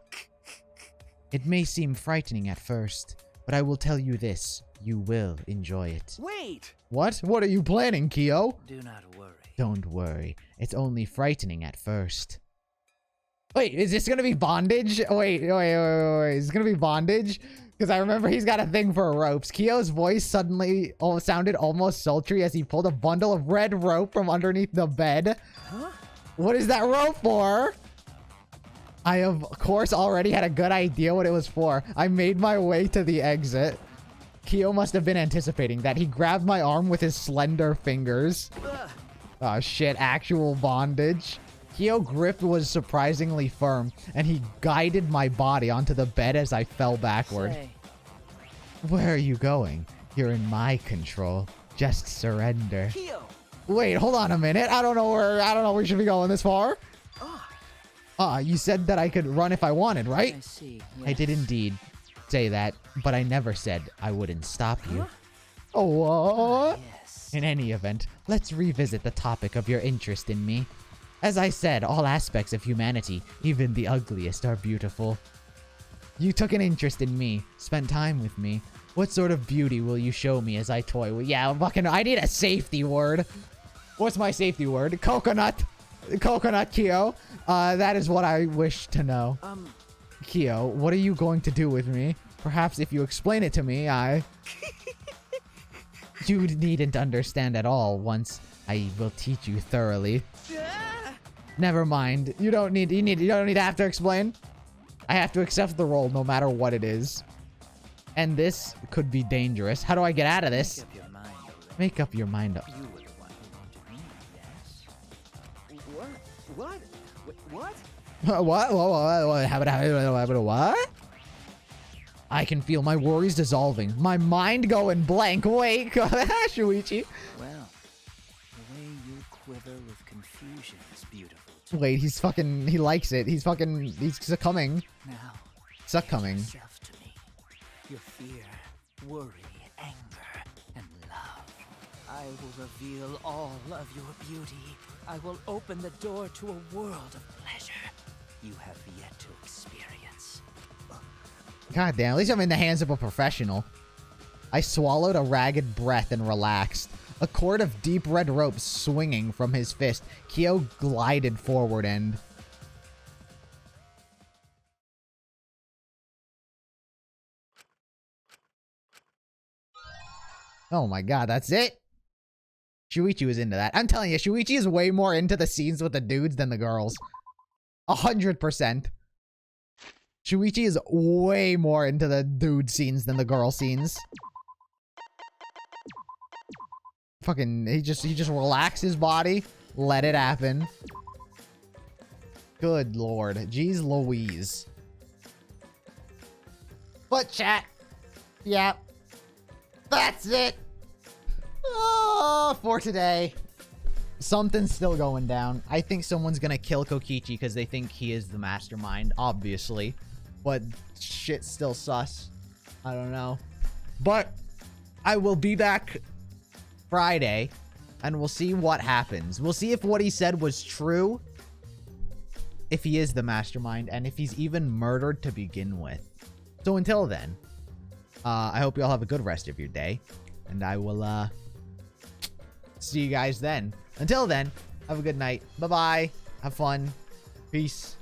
It may seem frightening at first, but I will tell you this. You will enjoy it. Wait! What? What are you planning, Kyo? Do not worry. Don't worry. It's only frightening at first. Wait, is this gonna be bondage? Wait. Is this gonna be bondage? Because I remember he's got a thing for ropes. Kyo's voice suddenly sounded almost sultry as he pulled a bundle of red rope from underneath the bed. Huh? What is that rope for? I, of course, already had a good idea what it was for. I made my way to the exit. Kyo must have been anticipating that. He grabbed my arm with his slender fingers. Oh, shit. Actual bondage. Kyo's grip was surprisingly firm, and he guided my body onto the bed as I fell backward. Where are you going? You're in my control. Just surrender. Kyo! Wait, hold on a minute. I don't know where we should be going this far. You said that I could run if I wanted, right? I see. Yes. I did indeed say that, but I never said I wouldn't stop you. Huh? Oh, Yes. In any event, let's revisit the topic of your interest in me. As I said, all aspects of humanity, even the ugliest, are beautiful. You took an interest in me, spent time with me. What sort of beauty will you show me as I toy with? Yeah, I need a safety word. What's my safety word? Coconut. Coconut, Kyo. That is what I wish to know. Kyo, what are you going to do with me? Perhaps if you explain it to me, You needn't understand at all. Once I will teach you thoroughly. Never mind. You don't need to have to explain. I have to accept the role no matter what it is. And this could be dangerous. How do I get out of this? Make up your mind up. You were the one who wanted me, yes? What? What? I can feel my worries dissolving. My mind going blank. Wait, Shuichi. Well, the way you quiver with confusion is beautiful. Wait, he likes it. He's succumbing. Now, Succumbing. yourself to me. Your fear, worry, anger, and love. I will reveal all of your beauty. I will open the door to a world of pleasure you have yet to experience. God damn, at least I'm in the hands of a professional. I swallowed a ragged breath and relaxed. A cord of deep red rope swinging from his fist, Kyo glided forward and... Oh my god, that's it? Shuichi was into that. I'm telling you, Shuichi is way more into the scenes with the dudes than the girls. 100%. Shuichi is way more into the dude scenes than the girl scenes. Fucking, he just relaxed his body, Let it happen. Good lord. Jeez Louise. But chat. Yeah. That's it. Oh, for today. Something's still going down. I think someone's gonna kill Kokichi because they think he is the mastermind, obviously. But shit's still sus. I don't know. But I will be back Friday, and we'll see what happens. We'll see if what he said was true, if he is the mastermind, and if he's even murdered to begin with. So until then, I hope you all have a good rest of your day, and I will see you guys then. Until then, have a good night. Bye-bye. Have fun. Peace.